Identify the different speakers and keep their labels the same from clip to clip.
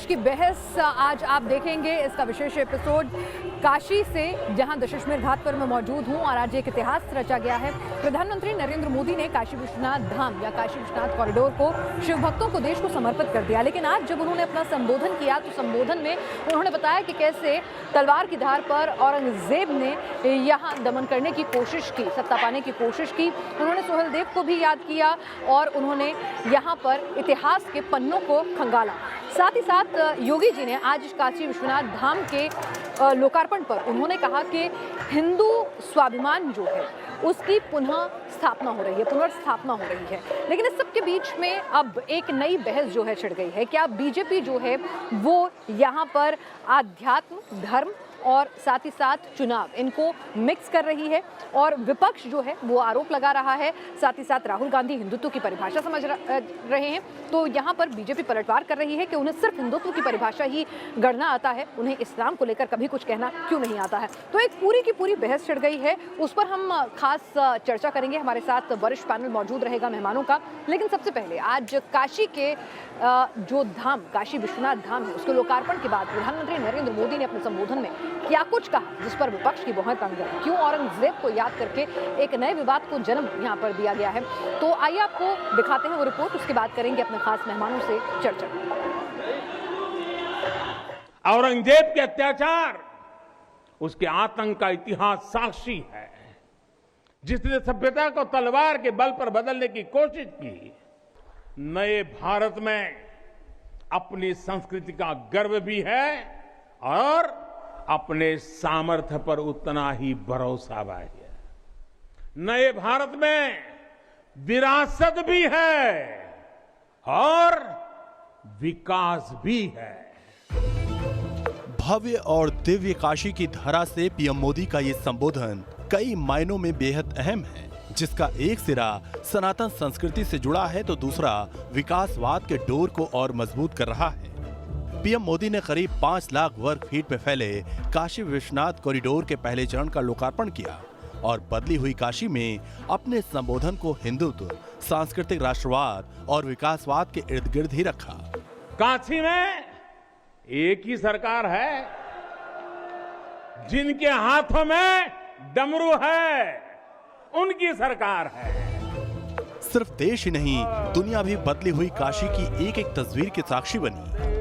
Speaker 1: देश की बहस आज आप देखेंगे इसका विशेष एपिसोड काशी से, जहां दशाश्वमेध घाट पर मैं मौजूद हूं और आज एक इतिहास रचा गया है। प्रधानमंत्री नरेंद्र मोदी ने काशी विश्वनाथ धाम या काशी विश्वनाथ कॉरिडोर को शिव भक्तों को, देश को समर्पित कर दिया। लेकिन आज जब उन्होंने अपना संबोधन किया तो संबोधन में उन्होंने बताया कि कैसे तलवार की धार पर औरंगजेब ने यहाँ दमन करने की कोशिश की, सत्ता पाने की कोशिश की। उन्होंने सुहेलदेव को भी याद किया और उन्होंने यहाँ पर इतिहास के पन्नों को खंगाला। साथ ही साथ योगी जी ने आज काशी विश्वनाथ धाम के लोकार्पण पर उन्होंने कहा कि हिंदू स्वाभिमान जो है उसकी पुनः स्थापना हो रही है, पुनर्स्थापना हो रही है। लेकिन इस सब के बीच में अब एक नई बहस जो है छिड़ गई है। क्या बीजेपी जो है वो यहाँ पर आध्यात्म, धर्म और साथ ही साथ चुनाव, इनको मिक्स कर रही है? और विपक्ष जो है वो आरोप लगा रहा है, साथ ही साथ राहुल गांधी हिंदुत्व की परिभाषा समझ रहे हैं। तो यहाँ पर बीजेपी पलटवार कर रही है कि उन्हें सिर्फ हिंदुत्व की परिभाषा ही गढ़ना आता है, उन्हें इस्लाम को लेकर कभी कुछ कहना क्यों नहीं आता है। तो एक पूरी की पूरी बहस छिड़ गई है, उस पर हम खास चर्चा करेंगे। हमारे साथ वरिष्ठ पैनल मौजूद रहेगा मेहमानों का। लेकिन सबसे पहले आज काशी के जो धाम, काशी विश्वनाथ धाम है, उसके लोकार्पण के बाद प्रधानमंत्री नरेंद्र मोदी ने अपने संबोधन में क्या कुछ कहा जिस पर विपक्ष की बहुत तंग है। क्यों औरंगजेब को याद करके एक नए विवाद को जन्म यहाँ पर दिया गया है। तो आइए आपको दिखाते हैं वो रिपोर्ट, उसके बाद करेंगे अपने खास मेहमानों से चर्चा।
Speaker 2: औरंगजेब के अत्याचार, उसके आतंक का इतिहास साक्षी है। जिसने सभ्यता को तलवार के बल पर बदलने की कोशिश की, नए भारत में अपनी संस्कृति का गर्व भी है और अपने सामर्थ्य पर उतना ही भरोसा भी है। नए भारत में विरासत भी है और विकास भी है।
Speaker 3: भव्य और दिव्य काशी की धरा से पीएम मोदी का ये संबोधन कई मायनों में बेहद अहम है, जिसका एक सिरा सनातन संस्कृति से जुड़ा है तो दूसरा विकासवाद के डोर को और मजबूत कर रहा है। पीएम मोदी ने करीब 5 लाख वर्ग फीट में फैले काशी विश्वनाथ कॉरिडोर के पहले चरण का लोकार्पण किया और बदली हुई काशी में अपने संबोधन को हिंदुत्व, सांस्कृतिक राष्ट्रवाद और विकासवाद के इर्द गिर्द ही रखा।
Speaker 2: काशी में एक ही सरकार है जिनके हाथों में डमरू है, उनकी सरकार है।
Speaker 3: सिर्फ देश ही नहीं, दुनिया भी बदली हुई काशी की एक एक तस्वीर की साक्षी बनी।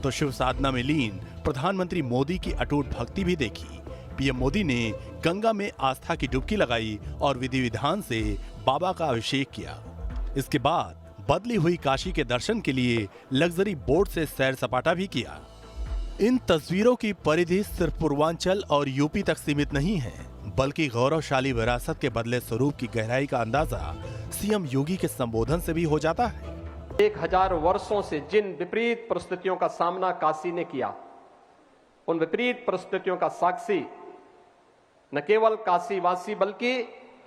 Speaker 3: तो शिव साधना में लीन प्रधानमंत्री मोदी की अटूट भक्ति भी देखी। पीएम मोदी ने गंगा में आस्था की डुबकी लगाई और विधि विधान से बाबा का अभिषेक किया। इसके बाद बदली हुई काशी के दर्शन के लिए लग्जरी बोट से सैर सपाटा भी किया। इन तस्वीरों की परिधि सिर्फ पूर्वांचल और यूपी तक सीमित नहीं है, बल्कि गौरवशाली विरासत के बदले स्वरूप की गहराई का अंदाजा सीएम योगी के संबोधन से भी हो जाता है।
Speaker 4: 1000 वर्षों से जिन विपरीत परिस्थितियों का सामना काशी ने किया, उन विपरीत परिस्थितियों का साक्षी न केवल काशीवासी बल्कि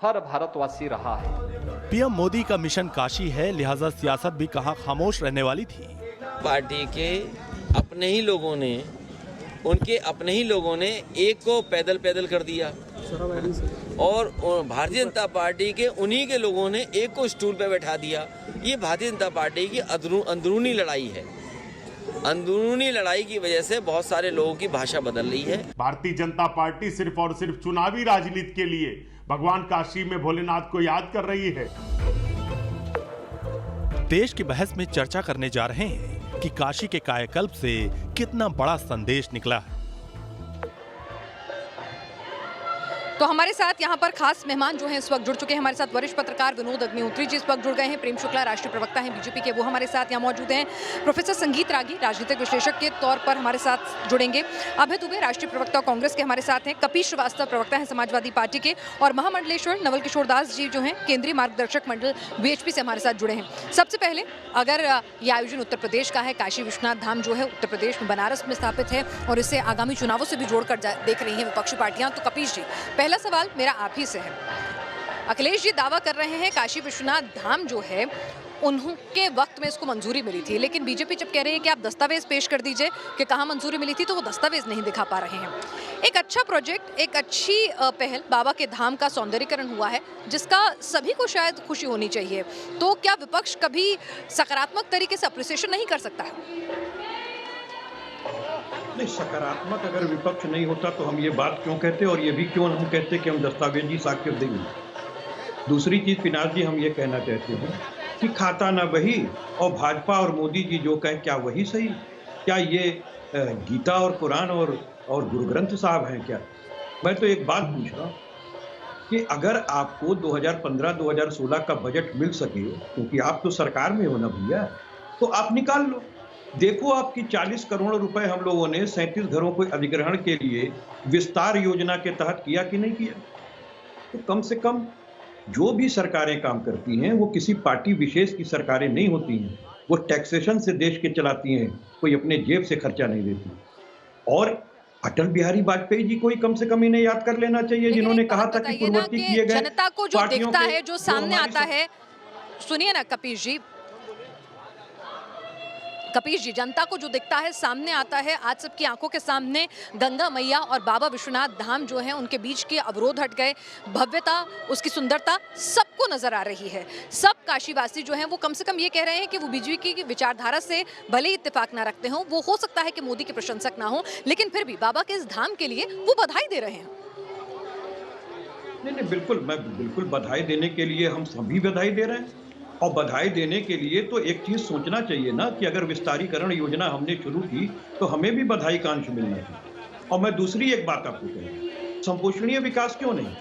Speaker 4: हर भारतवासी रहा है।
Speaker 3: पीएम मोदी का मिशन काशी है, लिहाजा सियासत भी कहां खामोश रहने वाली थी।
Speaker 5: पार्टी के अपने ही लोगों ने, उनके अपने ही लोगों ने एक को पैदल पैदल कर दिया और भारतीय जनता पार्टी के उन्हीं के लोगों ने एक को स्टूल पे बैठा दिया। ये भारतीय जनता पार्टी की अंदरूनी लड़ाई है। अंदरूनी लड़ाई की वजह से बहुत सारे लोगों की भाषा बदल रही है।
Speaker 6: भारतीय जनता पार्टी सिर्फ और सिर्फ चुनावी राजनीति के लिए भगवान काशी में भोलेनाथ को याद कर रही है।
Speaker 3: देश की बहस में चर्चा करने जा रहे हैं कि काशी के कायाकल्प से कितना बड़ा संदेश निकला है।
Speaker 1: तो हमारे साथ यहाँ पर खास मेहमान जो हैं इस वक्त जुड़ चुके हैं। हमारे साथ वरिष्ठ पत्रकार विनोद अग्निहोत्री जी इस वक्त जुड़ गए हैं। प्रेम शुक्ला राष्ट्रीय प्रवक्ता हैं बीजेपी के, वो हमारे साथ यहाँ मौजूद हैं। प्रोफेसर संगीत रागी राजनीतिक विश्लेषक के तौर पर हमारे साथ जुड़ेंगे। अभय दुबे राष्ट्रीय प्रवक्ता कांग्रेस के हमारे साथ हैं। कपीश श्रीवास्तव प्रवक्ता हैं समाजवादी पार्टी के, और महामंडलेश्वर नवल किशोर दास जी जो हैं केंद्रीय मार्गदर्शक मंडल बीएचपी से हमारे साथ जुड़े हैं। सबसे पहले अगर ये आयोजन उत्तर प्रदेश का है, काशी विश्वनाथ धाम जो है उत्तर प्रदेश में बनारस में स्थापित है और इसे आगामी चुनावों से भी जोड़कर देख रही हैं विपक्षी पार्टियां, तो कपीश जी, पहला सवाल मेरा आप ही से है। अखिलेश जी दावा कर रहे हैं काशी विश्वनाथ धाम जो है उनके वक्त में इसको मंजूरी मिली थी, लेकिन बीजेपी जब कह रही है कि आप दस्तावेज पेश कर दीजिए कि कहाँ मंजूरी मिली थी, तो वो दस्तावेज नहीं दिखा पा रहे हैं। एक अच्छा प्रोजेक्ट, एक अच्छी पहल बाबा के धाम का सौंदर्यीकरण हुआ है, जिसका सभी को शायद खुशी होनी चाहिए। तो क्या विपक्ष कभी सकारात्मक तरीके से अप्रिसिएशन नहीं कर सकता है?
Speaker 7: नहीं, सकारात्मक अगर विपक्ष नहीं होता तो हम ये बात क्यों कहते और ये भी क्यों हम कहते कि हम दस्तावेजी साक्ष्य देंगे। दूसरी चीज पिनाक जी हम ये कहना चाहते हैं कि खाता ना वही और भाजपा और मोदी जी जो कहें क्या वही सही? क्या ये गीता और कुरान और गुरु ग्रंथ साहब हैं क्या? मैं तो एक बात पूछ रहा हूँ कि अगर आपको 2015-2016 का बजट मिल सके, क्योंकि आप तो सरकार में हो ना भैया, तो आप निकाल लो। देखो आपकी 40 करोड़ रुपए हम लोगों ने 37 घरों को अधिग्रहण के लिए विस्तार योजना के तहत किया कि नहीं किया? तो कम से कम जो भी सरकारें काम करती हैं वो किसी पार्टी विशेष की सरकारें नहीं होती हैं, वो टैक्सेशन से देश के चलाती हैं, कोई अपने जेब से खर्चा नहीं देती। और अटल बिहारी वाजपेयी जी को ही कम से कम इन्हें याद कर लेना चाहिए, जिन्होंने कहा था कि पूर्ववर्ती किए गए
Speaker 1: जनता को जो दिखता है, जो सामने आता है, सुनिए ना कपीश जी, जनता को जो दिखता है सामने आता है। आज सबकी आंखों के सामने गंगा मैया और बाबा विश्वनाथ धाम जो है उनके बीच के अवरोध हट गए, भव्यता, उसकी सुंदरता सबको नजर आ रही है। सब काशीवासी जो हैं वो कम से कम ये कह रहे हैं कि वो बीजेपी की विचारधारा से भले ही इत्तेफाक ना रखते हों, वो हो सकता है कि मोदी के प्रशंसक ना हो, लेकिन फिर भी बाबा के इस धाम के लिए वो बधाई दे रहे हैं।
Speaker 7: नहीं, बिल्कुल, मैं बिल्कुल बधाई देने के लिए हम सभी बधाई दे रहे हैं। और बधाई देने के लिए तो एक चीज सोचना चाहिए ना कि अगर विस्तारीकरण योजना हमने शुरू की तो हमें भी बधाई का अंश मिलना चाहिए। और मैं दूसरी एक बात आपको कहूँ, संपोषणीय विकास क्यों नहीं?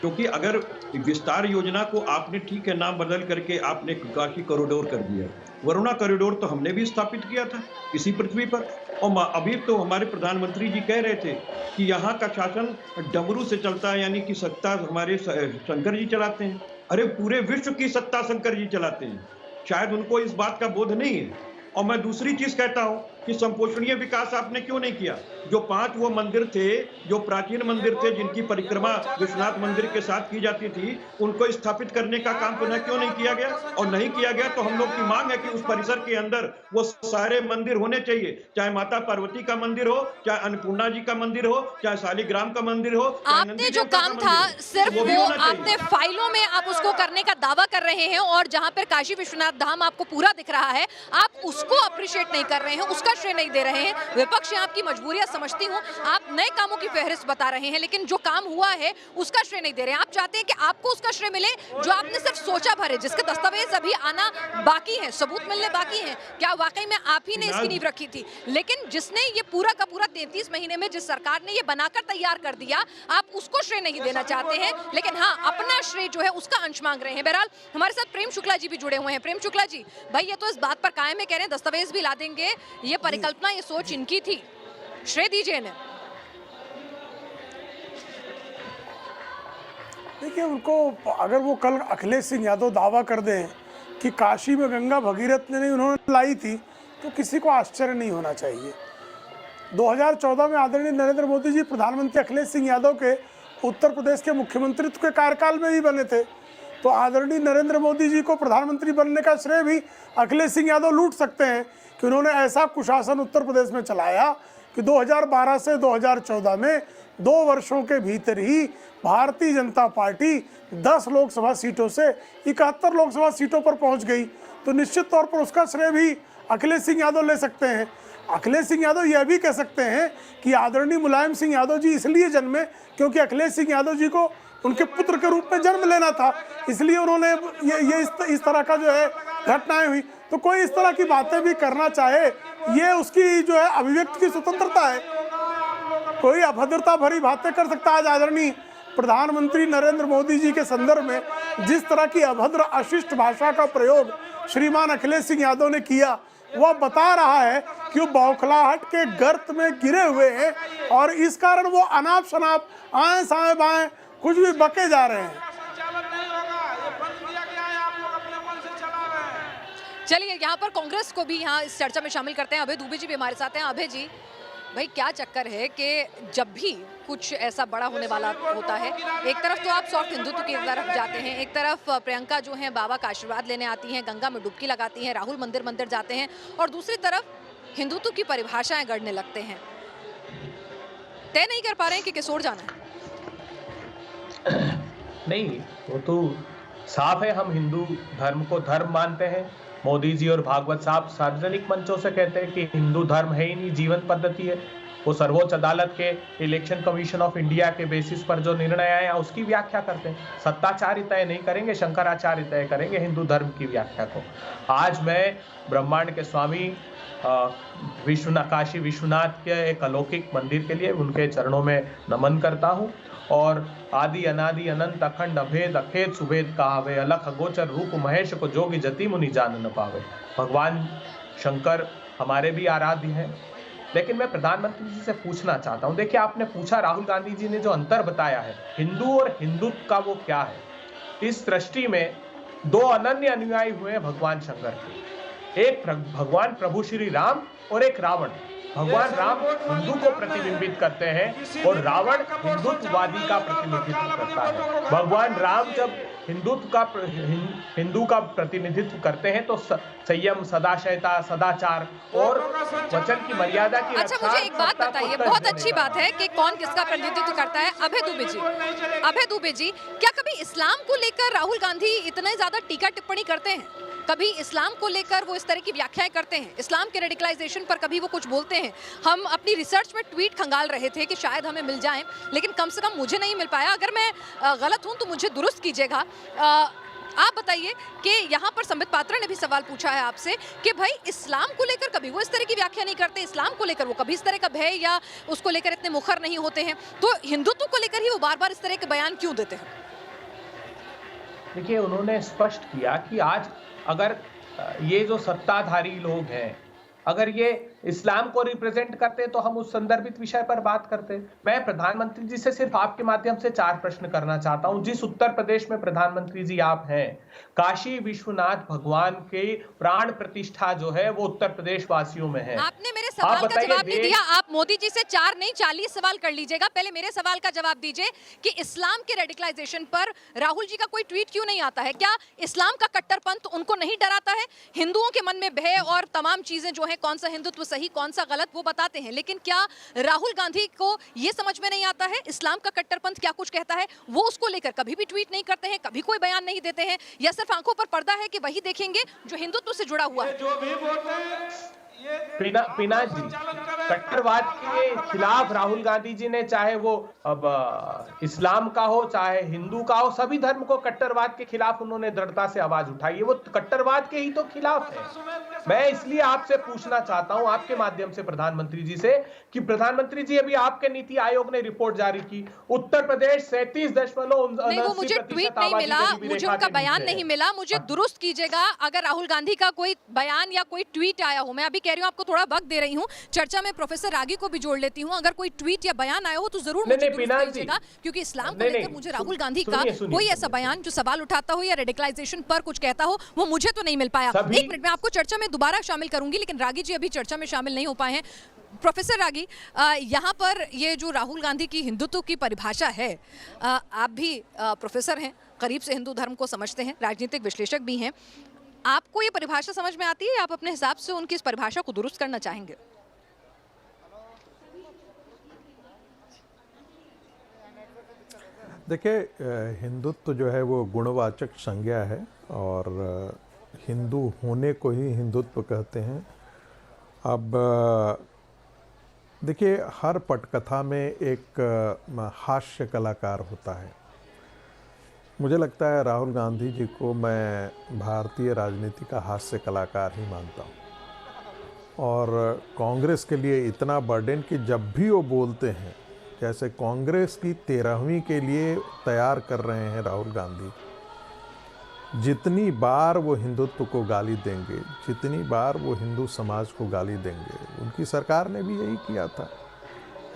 Speaker 7: क्योंकि अगर विस्तार योजना को आपने ठीक है नाम बदल करके आपने काशी कॉरिडोर कर दिया, वरुणा कॉरिडोर तो हमने भी स्थापित किया था इसी पृथ्वी पर। और अभी तो हमारे प्रधानमंत्री जी कह रहे थे कि यहाँ का शासन डमरू से चलता है, यानी कि सत्ता हमारे शंकर जी चलाते हैं। अरे पूरे विश्व की सत्ता शंकर जी चलाते हैं, शायद उनको इस बात का बोध नहीं है। और मैं दूसरी चीज कहता हूं कि संपोषणीय विकास आपने क्यों नहीं किया? जो 5 वो मंदिर थे, जो प्राचीन मंदिर थे, जिनकी परिक्रमा विश्वनाथ मंदिर के साथ की जाती थी, उनको स्थापित करने का काम पुनः क्यों नहीं किया गया? और नहीं किया गया तो हम लोग की मांग है कि उस परिसर के अंदर वो सारे मंदिर होने चाहिए, चाहे माता पार्वती का मंदिर हो, चाहे अन्नपूर्णा जी का मंदिर हो, चाहे शालिग्राम का मंदिर हो।
Speaker 1: आपने जो काम था सिर्फ वो आपने फाइलों में आप उसको करने का दावा कर रहे हैं, और जहां पर काशी विश्वनाथ धाम आपको पूरा दिख रहा है आप उसको अप्रिशिएट नहीं कर रहे हैं, उसका श्रेय नहीं दे रहे हैं। विपक्ष आपकी मजबूरियां समझती हूं, आप नए कामों की फहरिस्त बता रहे हैं, लेकिन जो काम हुआ है उसका श्रेय नहीं दे रहे हैं। आप चाहते हैं कि आपको उसका श्रेय मिले जो आपने सिर्फ सोचा भरे, जिसके दस्तावेज अभी आना बाकी है, सबूत मिलने बाकी हैं। क्या वाकई में आप ही ने इसकी नींव रखी थी? लेकिन जिसने ये पूरा का पूरा 33 महीने में जिस सरकार ने ये बनाकर तैयार कर दिया, आप उसको श्रेय नहीं देना चाहते हैं, लेकिन हाँ अपना श्रेय जो है उसका अंश मांग रहे हैं। बहरहाल हमारे साथ प्रेम शुक्ला जी भी जुड़े हुए हैं। प्रेम शुक्ला जी, भाई ये तो इस बात पर कायम है, कह रहे हैं दस्तावेज भी ला देंगे, ये परिकल्पना, ये सोच इनकी थी, श्रेय दीजिए इन्हें।
Speaker 8: देखिए, उनको अगर वो कल अखिलेश सिंह यादव दावा कर दें कि काशी में गंगा भगीरथ ने नहीं उन्होंने लाई थी, तो किसी को आश्चर्य नहीं होना चाहिए। 2014 में आदरणीय नरेंद्र मोदी जी प्रधानमंत्री अखिलेश सिंह यादव के उत्तर प्रदेश के मुख्यमंत्रित्व के कार्यकाल में ही बने थे, तो आदरणीय नरेंद्र मोदी जी को प्रधानमंत्री बनने का श्रेय भी अखिलेश सिंह यादव लूट सकते हैं कि उन्होंने ऐसा कुशासन उत्तर प्रदेश में चलाया कि 2012 से 2014 में 2 वर्षों के भीतर ही भारतीय जनता पार्टी 10 लोकसभा सीटों से 71 लोकसभा सीटों पर पहुंच गई। तो निश्चित तौर पर उसका श्रेय भी अखिलेश सिंह यादव ले सकते हैं। अखिलेश सिंह यादव यह भी कह सकते हैं कि आदरणीय मुलायम सिंह यादव जी इसलिए जन्मे क्योंकि अखिलेश सिंह यादव जी को उनके पुत्र के रूप में जन्म लेना था, इसलिए उन्होंने ये इस तरह का जो है घटनाएं हुई। तो कोई इस तरह की बातें भी करना चाहे, ये उसकी जो है अभिव्यक्ति की स्वतंत्रता है, कोई अभद्रता भरी बातें कर सकता है। आज आदरणीय प्रधानमंत्री नरेंद्र मोदी जी के संदर्भ में जिस तरह की अभद्र अशिष्ट भाषा का प्रयोग श्रीमान अखिलेश सिंह यादव ने किया, वह बता रहा है कि वो बौखलाहट के गर्त में गिरे हुए हैं और इस कारण वो अनाप शनाप आए साए बाएं कुछ भी बके जा रहे हैं।
Speaker 1: चलिए यहाँ पर कांग्रेस को भी यहाँ इस चर्चा में शामिल करते हैं। अभय दुबे जी भी हमारे साथ हैं। अभय जी, भाई क्या चक्कर है कि जब भी कुछ ऐसा बड़ा होने वाला होता है, एक तरफ तो आप सॉफ्ट हिंदुत्व की तरफ जाते हैं, एक तरफ प्रियंका जो है बाबा का आशीर्वाद लेने आती हैं, गंगा में डुबकी लगाती हैं, राहुल मंदिर जाते हैं, और दूसरी तरफ हिंदुत्व की परिभाषाएं गढ़ने लगते हैं। तय नहीं कर पा रहे हैं कि किस ओर जाना है।
Speaker 9: नहीं, वो तो साफ है, हम हिंदू धर्म को धर्म मानते हैं। मोदी जी और भागवत साहब सार्वजनिक मंचों से कहते हैं कि हिंदू धर्म है ही नहीं, जीवन पद्धति है। वो सर्वोच्च अदालत के इलेक्शन कमीशन ऑफ इंडिया के बेसिस पर जो निर्णय आया उसकी व्याख्या करते हैं। सत्ताचार्य तय नहीं करेंगे, शंकराचार्य तय करेंगे हिंदू धर्म की व्याख्या को। आज मैं ब्रह्मांड के स्वामी काशी विश्वनाथ के एक अलौकिक मंदिर के लिए उनके चरणों में नमन करता हूँ और आदि अनादि अनंत अखंड अभेद अखेद सुभेद कहावे, अलख अगोचर रूप महेश को जोगी जति मुनि जान न पावे। भगवान शंकर हमारे भी आराध्य हैं। लेकिन मैं प्रधानमंत्री जी से पूछना चाहता हूं, देखिए आपने पूछा राहुल गांधी जी ने जो अंतर बताया है हिंदू और हिंदुत्व का, वो क्या है। इस सृष्टि में दो अनन्य अनुयायी हुए हैं भगवान शंकर के, एक भगवान प्रभु श्री राम और एक रावण। भगवान राम हिंदू को प्रतिबिंबित करते हैं और रावण हिंदुत्ववादी का प्रतिनिधित्व करता है। भगवान राम जब हिंदू का प्रतिनिधित्व करते हैं तो संयम, सदाशयता, सदाचार और वचन की मर्यादा की
Speaker 1: अच्छा, मुझे एक बात बताइए, बहुत अच्छी बात है कि कौन किसका प्रतिनिधित्व करता है। अभय दुबे जी, क्या कभी इस्लाम को लेकर राहुल गांधी इतने ज्यादा टीका टिप्पणी करते हैं? कभी इस्लाम को लेकर वो इस तरह की व्याख्याएं करते हैं? इस्लाम के रेडिकलाइजेशन पर कभी वो कुछ बोलते हैं? हम अपनी रिसर्च में ट्वीट खंगाल रहे थे कि शायद हमें मिल जाएं, लेकिन कम से कम मुझे नहीं मिल पाया। अगर मैं गलत हूं तो मुझे दुरुस्त कीजिएगा। आप बताइए कि यहाँ पर संबित पात्रा ने भी सवाल पूछा है आपसे कि भाई इस्लाम को लेकर कभी वो इस तरह की व्याख्या नहीं करते, इस्लाम को लेकर वो कभी इस तरह का भय या उसको लेकर इतने मुखर नहीं होते हैं, तो हिंदुत्व को लेकर ही वो बार बार इस तरह के बयान क्यों देते हैं?
Speaker 9: देखिए, उन्होंने स्पष्ट किया कि आज अगर ये जो सत्ताधारी लोग हैं अगर ये इस्लाम को रिप्रेजेंट करते तो हम उस संदर्भित विषय पर बात करते। मैं प्रधानमंत्री जी से सिर्फ आपके माध्यम से 4 प्रश्न करना चाहता हूं। जिस उत्तर प्रदेश में प्रधानमंत्री जी आप हैं, काशी विश्वनाथ भगवान के प्राण प्रतिष्ठा जो है वो उत्तर प्रदेश वासियों में है।
Speaker 1: आपने मेरे सवाल का जवाब नहीं दिया। आप मोदी जी से 4 नहीं 40 सवाल कर लीजिएगा। पहले मेरे सवाल का जवाब दीजिए कि इस्लाम के रेडिकलाइजेशन पर राहुल जी का कोई ट्वीट क्यों नहीं आता है? क्या इस्लाम का कट्टरपंथ उनको नहीं डराता है? हिंदुओं के मन में भय और तमाम चीजें जो है, कौन सा हिंदुत्व सही कौन सा गलत, वो बताते हैं, लेकिन क्या राहुल गांधी को ये समझ में नहीं आता है इस्लाम का कट्टरपंथ क्या कुछ कहता है? वो उसको लेकर कभी भी ट्वीट नहीं करते हैं, कभी कोई बयान नहीं देते हैं, या सिर्फ आंखों पर पर्दा है कि वही देखेंगे जो हिंदुत्व से जुड़ा हुआ है?
Speaker 9: पिनाक जी, कट्टरवाद के खिलाफ राहुल गांधी जी ने, चाहे वो अब इस्लाम का हो चाहे हिंदू का हो, सभी धर्म को कट्टरवाद के खिलाफ उन्होंने दृढ़ता से आवाज उठाई है। वो कट्टरवाद के ही तो खिलाफ है। मैं इसलिए आपसे पूछना चाहता हूं आपके माध्यम से प्रधानमंत्री जी से कि प्रधानमंत्री जी, अभी आपके नीति आयोग ने रिपोर्ट जारी की, उत्तर प्रदेश 37.89%
Speaker 1: वो मुझे ट्वीट नहीं मिला, मुझे उनका बयान नहीं मिला। मुझे दुरुस्त कीजिएगा अगर राहुल गांधी का कोई बयान या कोई ट्वीट आया हो। मैं अभी कह रही हूँ, आपको थोड़ा वक्त दे रही हूँ, चर्चा में प्रोफेसर रागी को भी जोड़ लेती हूँ। अगर कोई ट्वीट या बयान आया हो तो जरूर मुझे दुरुस्त कीजिएगा, क्योंकि इस्लाम को लेकर मुझे राहुल गांधी का कोई ऐसा बयान जो सवाल उठाता हो या रेडिकलाइजेशन पर कुछ कहता हो, वो मुझे तो नहीं मिल पाया। 1 मिनट में आपको चर्चा में दोबारा शामिल करूंगी, लेकिन रागी जी अभी चर्चा में शामिल नहीं हो पाए हैं। प्रोफेसर रागी, यहाँ पर ये जो राहुल गांधी की हिंदुत्व की परिभाषा है, आप भी प्रोफेसर हैं, करीब से हिंदू धर्म को समझते हैं, राजनीतिक विश्लेषक भी हैं, आपको ये परिभाषा समझ में आती है या आप अपने हिसाब से उनकी इस परिभाषा को दुरुस्त करना चाहेंगे?
Speaker 10: देखिए, हिंदुत्व जो है वो गुणवाचक संज्ञा है और हिंदू होने को ही हिंदुत्व कहते हैं। अब देखिए, हर पटकथा में एक हास्य कलाकार होता है। मुझे लगता है राहुल गांधी जी को मैं भारतीय राजनीति का हास्य कलाकार ही मानता हूँ। और कांग्रेस के लिए इतना बर्डन कि जब भी वो बोलते हैं, जैसे कांग्रेस की 13वीं के लिए तैयार कर रहे हैं राहुल गांधी, जितनी बार वो हिंदुत्व को गाली देंगे, जितनी बार वो हिंदू समाज को गाली देंगे, उनकी सरकार ने भी यही किया था।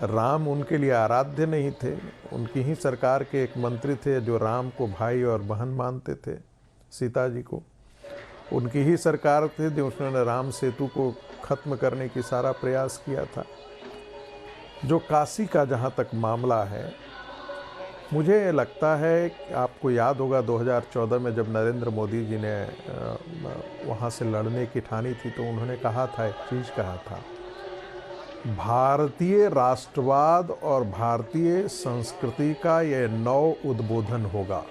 Speaker 10: राम उनके लिए आराध्य नहीं थे, उनकी ही सरकार के एक मंत्री थे जो राम को भाई और बहन मानते थे, सीता जी को। उनकी ही सरकार थे जो उसने राम सेतु को ख़त्म करने की सारा प्रयास किया था। जो काशी का जहाँ तक मामला है, मुझे लगता है आपको याद होगा 2014 में जब नरेंद्र मोदी जी ने वहाँ से लड़ने की ठानी थी, तो उन्होंने कहा था, एक चीज़ कहा था, भारतीय राष्ट्रवाद और भारतीय संस्कृति का यह नव उद्बोधन होगा।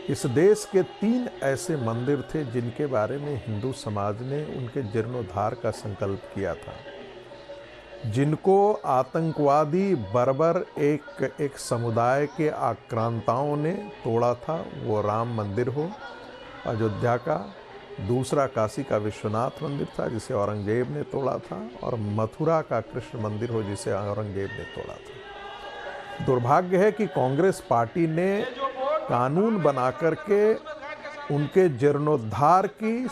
Speaker 10: इस देश के 3 ऐसे मंदिर थे जिनके बारे में हिंदू समाज ने उनके जीर्णोद्धार का संकल्प किया था। जिनको आतंकवादी बर्बर एक समुदाय के आक्रांताओं ने तोड़ा था, वो राम मंदिर हो अयोध्या का, दूसरा काशी का विश्वनाथ मंदिर था जिसे औरंगजेब ने तोड़ा था, और मथुरा का कृष्ण मंदिर हो जिसे औरंगजेब ने तोड़ा था। दुर्भाग्य है कि कांग्रेस पार्टी ने कानून बना करके उनके जीर्णोद्धार की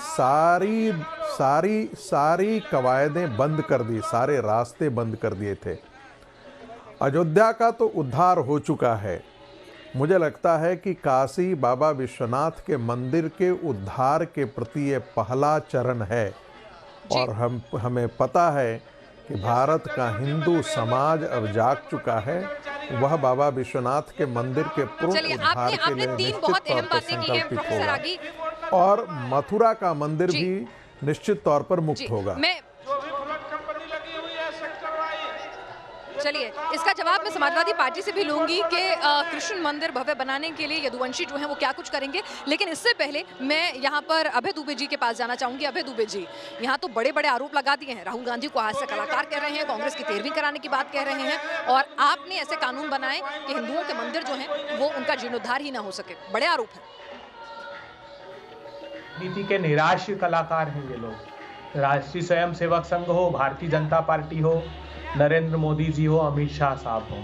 Speaker 10: सारी कवायदें बंद कर दी, सारे रास्ते बंद कर दिए थे। अयोध्या का तो उद्धार हो चुका है। मुझे लगता है कि काशी बाबा विश्वनाथ के मंदिर के उद्धार के प्रति ये पहला चरण है, और हमें पता है कि भारत का हिंदू समाज अब जाग चुका है। वह बाबा विश्वनाथ के मंदिर के पूर्ण उद्धार के लिए निश्चित तौर पर संकल्पित होगा, और मथुरा का मंदिर भी निश्चित तौर पर मुक्त होगा।
Speaker 1: चलिए, इसका जवाब मैं समाजवादी पार्टी से भी लूंगी कि कृष्ण मंदिर भव्य बनाने के लिए यदुवंशी जो हैं वो क्या कुछ करेंगे। लेकिन इससे पहले मैं यहाँ पर अभय दुबे जी के पास जाना चाहूंगी। अभय दुबे जी, यहाँ तो बड़े बड़े आरोप लगा दिए हैं, राहुल गांधी को हास्य कलाकार कह रहे हैं, कांग्रेस की 13वीं कराने की बात कह रहे हैं, और आपने ऐसे कानून बनाए कि हिंदुओं के मंदिर जो हैं वो उनका जीर्णोद्धार ही ना हो सके। बड़े आरोप हैं।
Speaker 9: नीति के निराश कलाकार हैं ये लोग। राष्ट्रीय स्वयंसेवक संघ हो, भारतीय जनता पार्टी हो, नरेंद्र मोदी जी हो, अमित शाह साहब हो,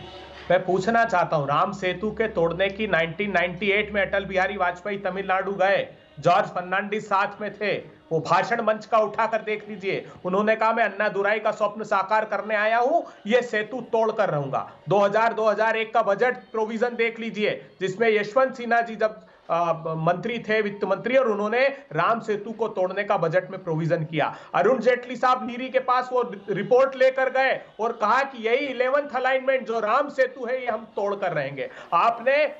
Speaker 9: मैं पूछना चाहता हूं, राम सेतु के तोड़ने की 1998 में अटल बिहारी वाजपेयी तमिलनाडु गए, जॉर्ज फर्नांडिस साथ में थे, वो भाषण मंच का उठाकर देख लीजिए। उन्होंने कहा मैं अन्नादुराई का स्वप्न साकार करने आया हूं, ये सेतु तोड़ कर रहूंगा। 2000-2001 का बजट प्रोविजन देख लीजिए, जिसमें यशवंत सिन्हा जी जब मंत्री थे, वित्त मंत्री, और उन्होंने राम सेतु को तोड़ने का बजट में प्रोविजन किया। अरुण जेटली साहब नीरी के पास वो रिपोर्ट लेकर गए और कहा कि यही 11th अलाइनमेंट जो राम सेतु है ये हम तोड़ कर रहेंगे। आपने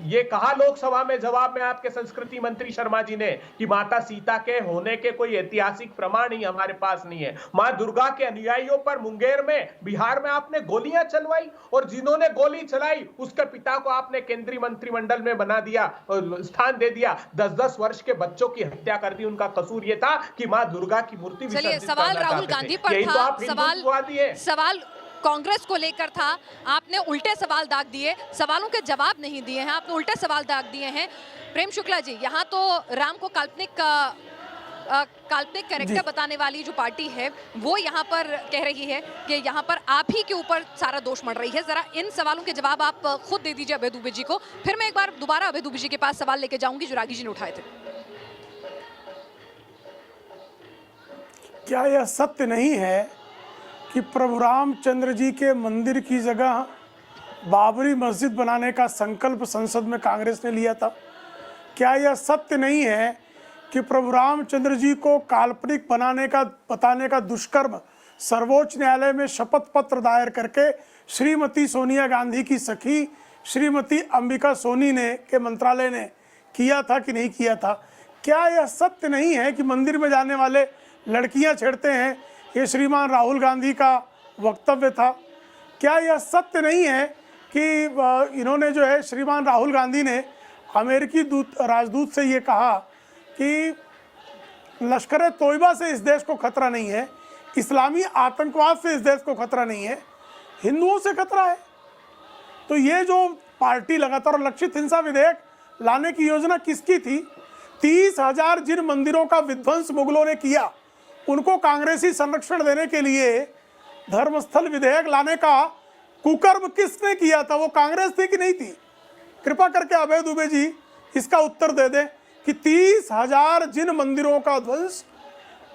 Speaker 9: ये कहा लोकसभा में जवाब में आपके संस्कृति मंत्री शर्मा जी ने कि माता सीता के होने के कोई ऐतिहासिक प्रमाण ही हमारे पास नहीं है। मां दुर्गा के अनुयायियों पर मुंगेर में, बिहार में आपने गोलियां चलवाई, और जिन्होंने गोली चलाई उसके पिता को आपने केंद्रीय मंत्रिमंडल में बना दिया, स्थान दे दिया। 10-10 वर्ष के बच्चों की हत्या कर दी। उनका कसूर यह था कि मां दुर्गा की मूर्ति विसर्जित करना
Speaker 1: सवाल राहुल गांधी पर था, सवाल कांग्रेस को लेकर था, आपने उल्टे सवाल दाग दिए, सवालों के जवाब नहीं दिए हैं, आपने उल्टे सवाल दाग दिए हैं। प्रेम शुक्ला जी, यहाँ तो राम को काल्पनिक कैरेक्टर बताने वाली जो पार्टी है वो यहाँ पर कह रही है कि यहाँ पर आप ही के ऊपर सारा दोष मढ़ रही है। जरा इन सवालों के जवाब आप खुद दे दीजिए अभय दुबे जी को, फिर मैं एक बार दोबारा अभय दुबे जी के पास सवाल लेके जाऊंगी जो रागी जी ने उठाए थे।
Speaker 8: क्या यह सत्य नहीं है कि प्रभु रामचंद्र जी के मंदिर की जगह बाबरी मस्जिद बनाने का संकल्प संसद में कांग्रेस ने लिया था? क्या यह सत्य नहीं है कि प्रभु रामचंद्र जी को काल्पनिक बताने का दुष्कर्म सर्वोच्च न्यायालय में शपथ पत्र दायर करके श्रीमती सोनिया गांधी की सखी श्रीमती अंबिका सोनी ने के मंत्रालय ने किया था कि नहीं किया था? क्या यह सत्य नहीं है कि मंदिर में जाने वाले लड़कियां छेड़ते हैं, ये श्रीमान राहुल गांधी का वक्तव्य था? क्या यह सत्य नहीं है कि इन्होंने जो है श्रीमान राहुल गांधी ने अमेरिकी राजदूत से ये कहा कि लश्कर तोयबा से इस देश को खतरा नहीं है, इस्लामी आतंकवाद से इस देश को खतरा नहीं है, हिंदुओं से खतरा है? तो ये जो पार्टी लगातार लक्षित हिंसा विधेयक लाने की योजना किसकी थी? 30,000 जिन मंदिरों का विध्वंस मुगलों ने किया उनको कांग्रेसी संरक्षण देने के लिए धर्मस्थल विधेयक लाने का कुकर्म किसने किया था? वो कांग्रेस थी कि नहीं थी? कृपा करके अभय दुबे जी इसका उत्तर दे दें कि 30,000 जिन मंदिरों का ध्वंस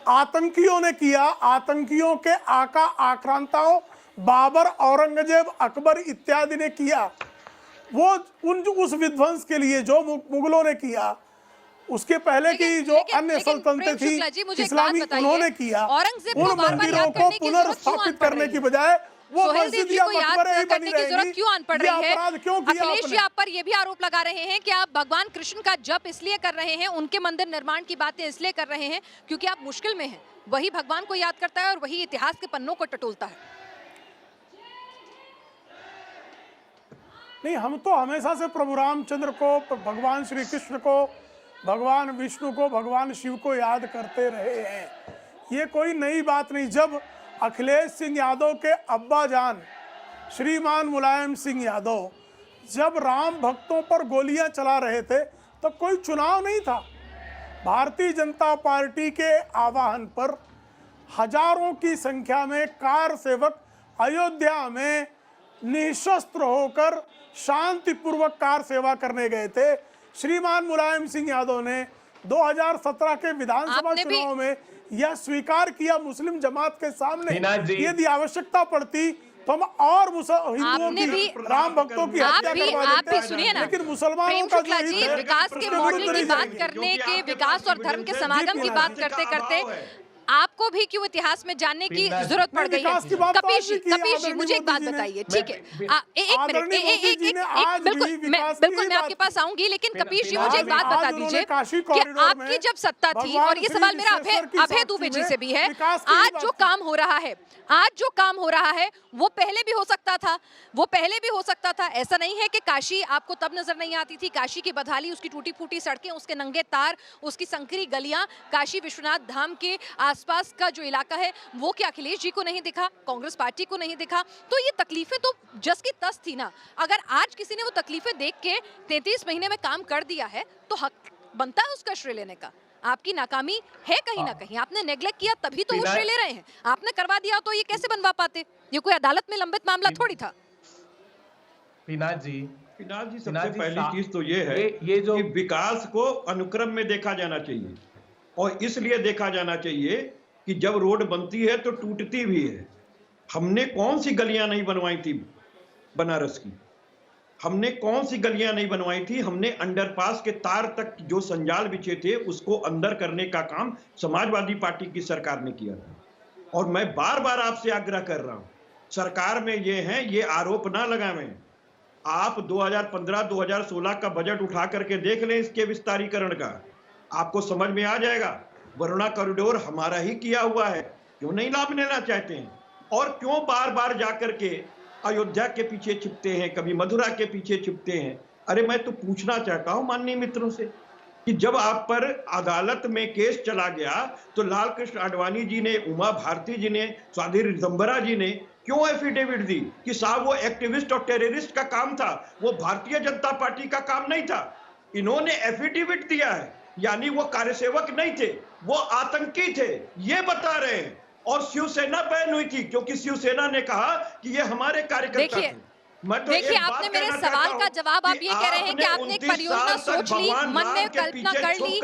Speaker 8: आतंकियों ने किया, आतंकियों के आका आक्रांताओं बाबर, औरंगजेब, अकबर इत्यादि ने किया, वो उस विध्वंस के लिए जो मुगलों ने किया, उसके पहले की जो अन्य सल्तनतें थी इस्लामी, उन्होंने किया, उन मंदिरों को पुनर्स्थापित करने की बजाय वो मस्जिद या मकबरे ही बनी रहेंगी।
Speaker 1: क्यों आन पड़ रही है? अखिलेश जी आप पर ये भी आरोप लगा रहे हैं कि आप भगवान कृष्ण का जप इसलिए कर रहे हैं, उनके मंदिर निर्माण की बातें इसलिए कर रहे हैं क्योंकि आप मुश्किल में हैं। वही भगवान को याद करता है और वही इतिहास के पन्नों को टटोलता है।
Speaker 8: नहीं, हम तो हमेशा से प्रभु रामचंद्र को, भगवान श्री कृष्ण को, भगवान विष्णु को, भगवान शिव को याद करते रहे हैं। ये कोई नई बात नहीं। जब अखिलेश सिंह यादव के अब्बा जान श्रीमान मुलायम सिंह यादव जब राम भक्तों पर गोलियां चला रहे थे तो कोई चुनाव नहीं था। भारतीय जनता पार्टी के आह्वान पर हजारों की संख्या में कार सेवक अयोध्या में निशस्त्र होकर शांतिपूर्वक कार सेवा करने गए थे। श्रीमान मुलायम सिंह यादव ने 2017 के विधानसभा चुनाव में यह स्वीकार किया मुस्लिम जमात के सामने, यदि आवश्यकता पड़ती तो हम और हिंदुओं की राम भक्तों की हत्या करवा देते, लेकिन मुसलमानों का जो हित है,
Speaker 1: विकास के मॉडल की बात करने के, विकास और धर्म के समागम की बात करते करते आपको भी क्यों इतिहास में जानने की जरूरत पड़ गई है? कपीश जी मुझे एक बात बताइए, ठीक है, एक मिनट, बिल्कुल मैं आपके पास आऊंगी, लेकिन कपीश जी मुझे एक बात बता दीजिए कि आपकी जब सत्ता थी, और ये सवाल मेरा अभय दुबे जी से भी है, आज जो काम हो रहा है वो पहले भी हो सकता था, ऐसा नहीं है कि काशी आपको तब नजर नहीं आती थी। काशी की बदहाली, उसकी टूटी फूटी सड़कें, उसके नंगे तार, उसकी संकरी गलियां, काशी विश्वनाथ धाम के आसपास का जो इलाका है वो क्या अखिलेश जी को नहीं दिखा, कांग्रेस पार्टी को नहीं दिखा? तो ये तकलीफें तो जस की तस थी ना। अगर आज किसी ने वो तकलीफें देख के 33 महीने में काम कर दिया है तो हक बनता है उसका श्रेय लेने का। आपकी नाकामी है कहीं ना कहीं, आपने नेग्लेक्ट किया तभी तो वो श्रेय ले रहे हैं। आपने करवा दिया तो ये कैसे बनवा पाते? ये कोई अदालत में लंबित मामला थोड़ी था।
Speaker 7: पिनाक जी सबसे पहली चीज तो ये है कि विकास को अनुक्रम में देखा जाना चाहिए, और इसलिए देखा जाना चाहिए कि जब रोड बनती है तो टूटती भी है। हमने कौन सी गलियां नहीं बनवाई थी बनारस की, हमने कौन सी गलियां नहीं बनवाई थी? हमने अंडरपास के तार तक जो संजाल बिछे थे उसको अंदर करने का काम समाजवादी पार्टी की सरकार ने किया था। और मैं बार बार आपसे आग्रह कर रहा हूं, सरकार में ये हैं, ये आरोप ना लगावें। आप 2015-2016 का बजट उठा करके देख लें इसके विस्तारीकरण का, आपको समझ में आ जाएगा। वरुणा कॉरिडोर हमारा ही किया हुआ है, क्यों नहीं लाभ लेना चाहते हैं? और क्यों बार बार जाकर के अयोध्या के पीछे छिपते हैं, कभी मथुरा के पीछे छिपते हैं? अरे मैं तो पूछना चाहता हूं माननीय मित्रों से कि जब आप पर अदालत में केस चला गया तो लाल कृष्ण आडवाणी जी ने, उमा भारती जी ने, स्वाधीन रिजम्बरा जी ने क्यों एफिडेविट दी कि साहब वो एक्टिविस्ट और टेररिस्ट का काम था, वो भारतीय जनता पार्टी का काम नहीं था? इन्होंने एफिडेविट दिया है, यानी वो कार्यसेवक नहीं थे, वो आतंकी थे, ये बता रहे हैं। और शिवसेना बैन हुई थी क्योंकि शिवसेना ने कहा कि ये हमारे कार्यकर्ता थे।
Speaker 1: देखिए आपने मेरे सवाल का जवाब आप ये कह रहे हैं कि आपने एक परियोजना सोच ली, मन में कल्पना कर ली,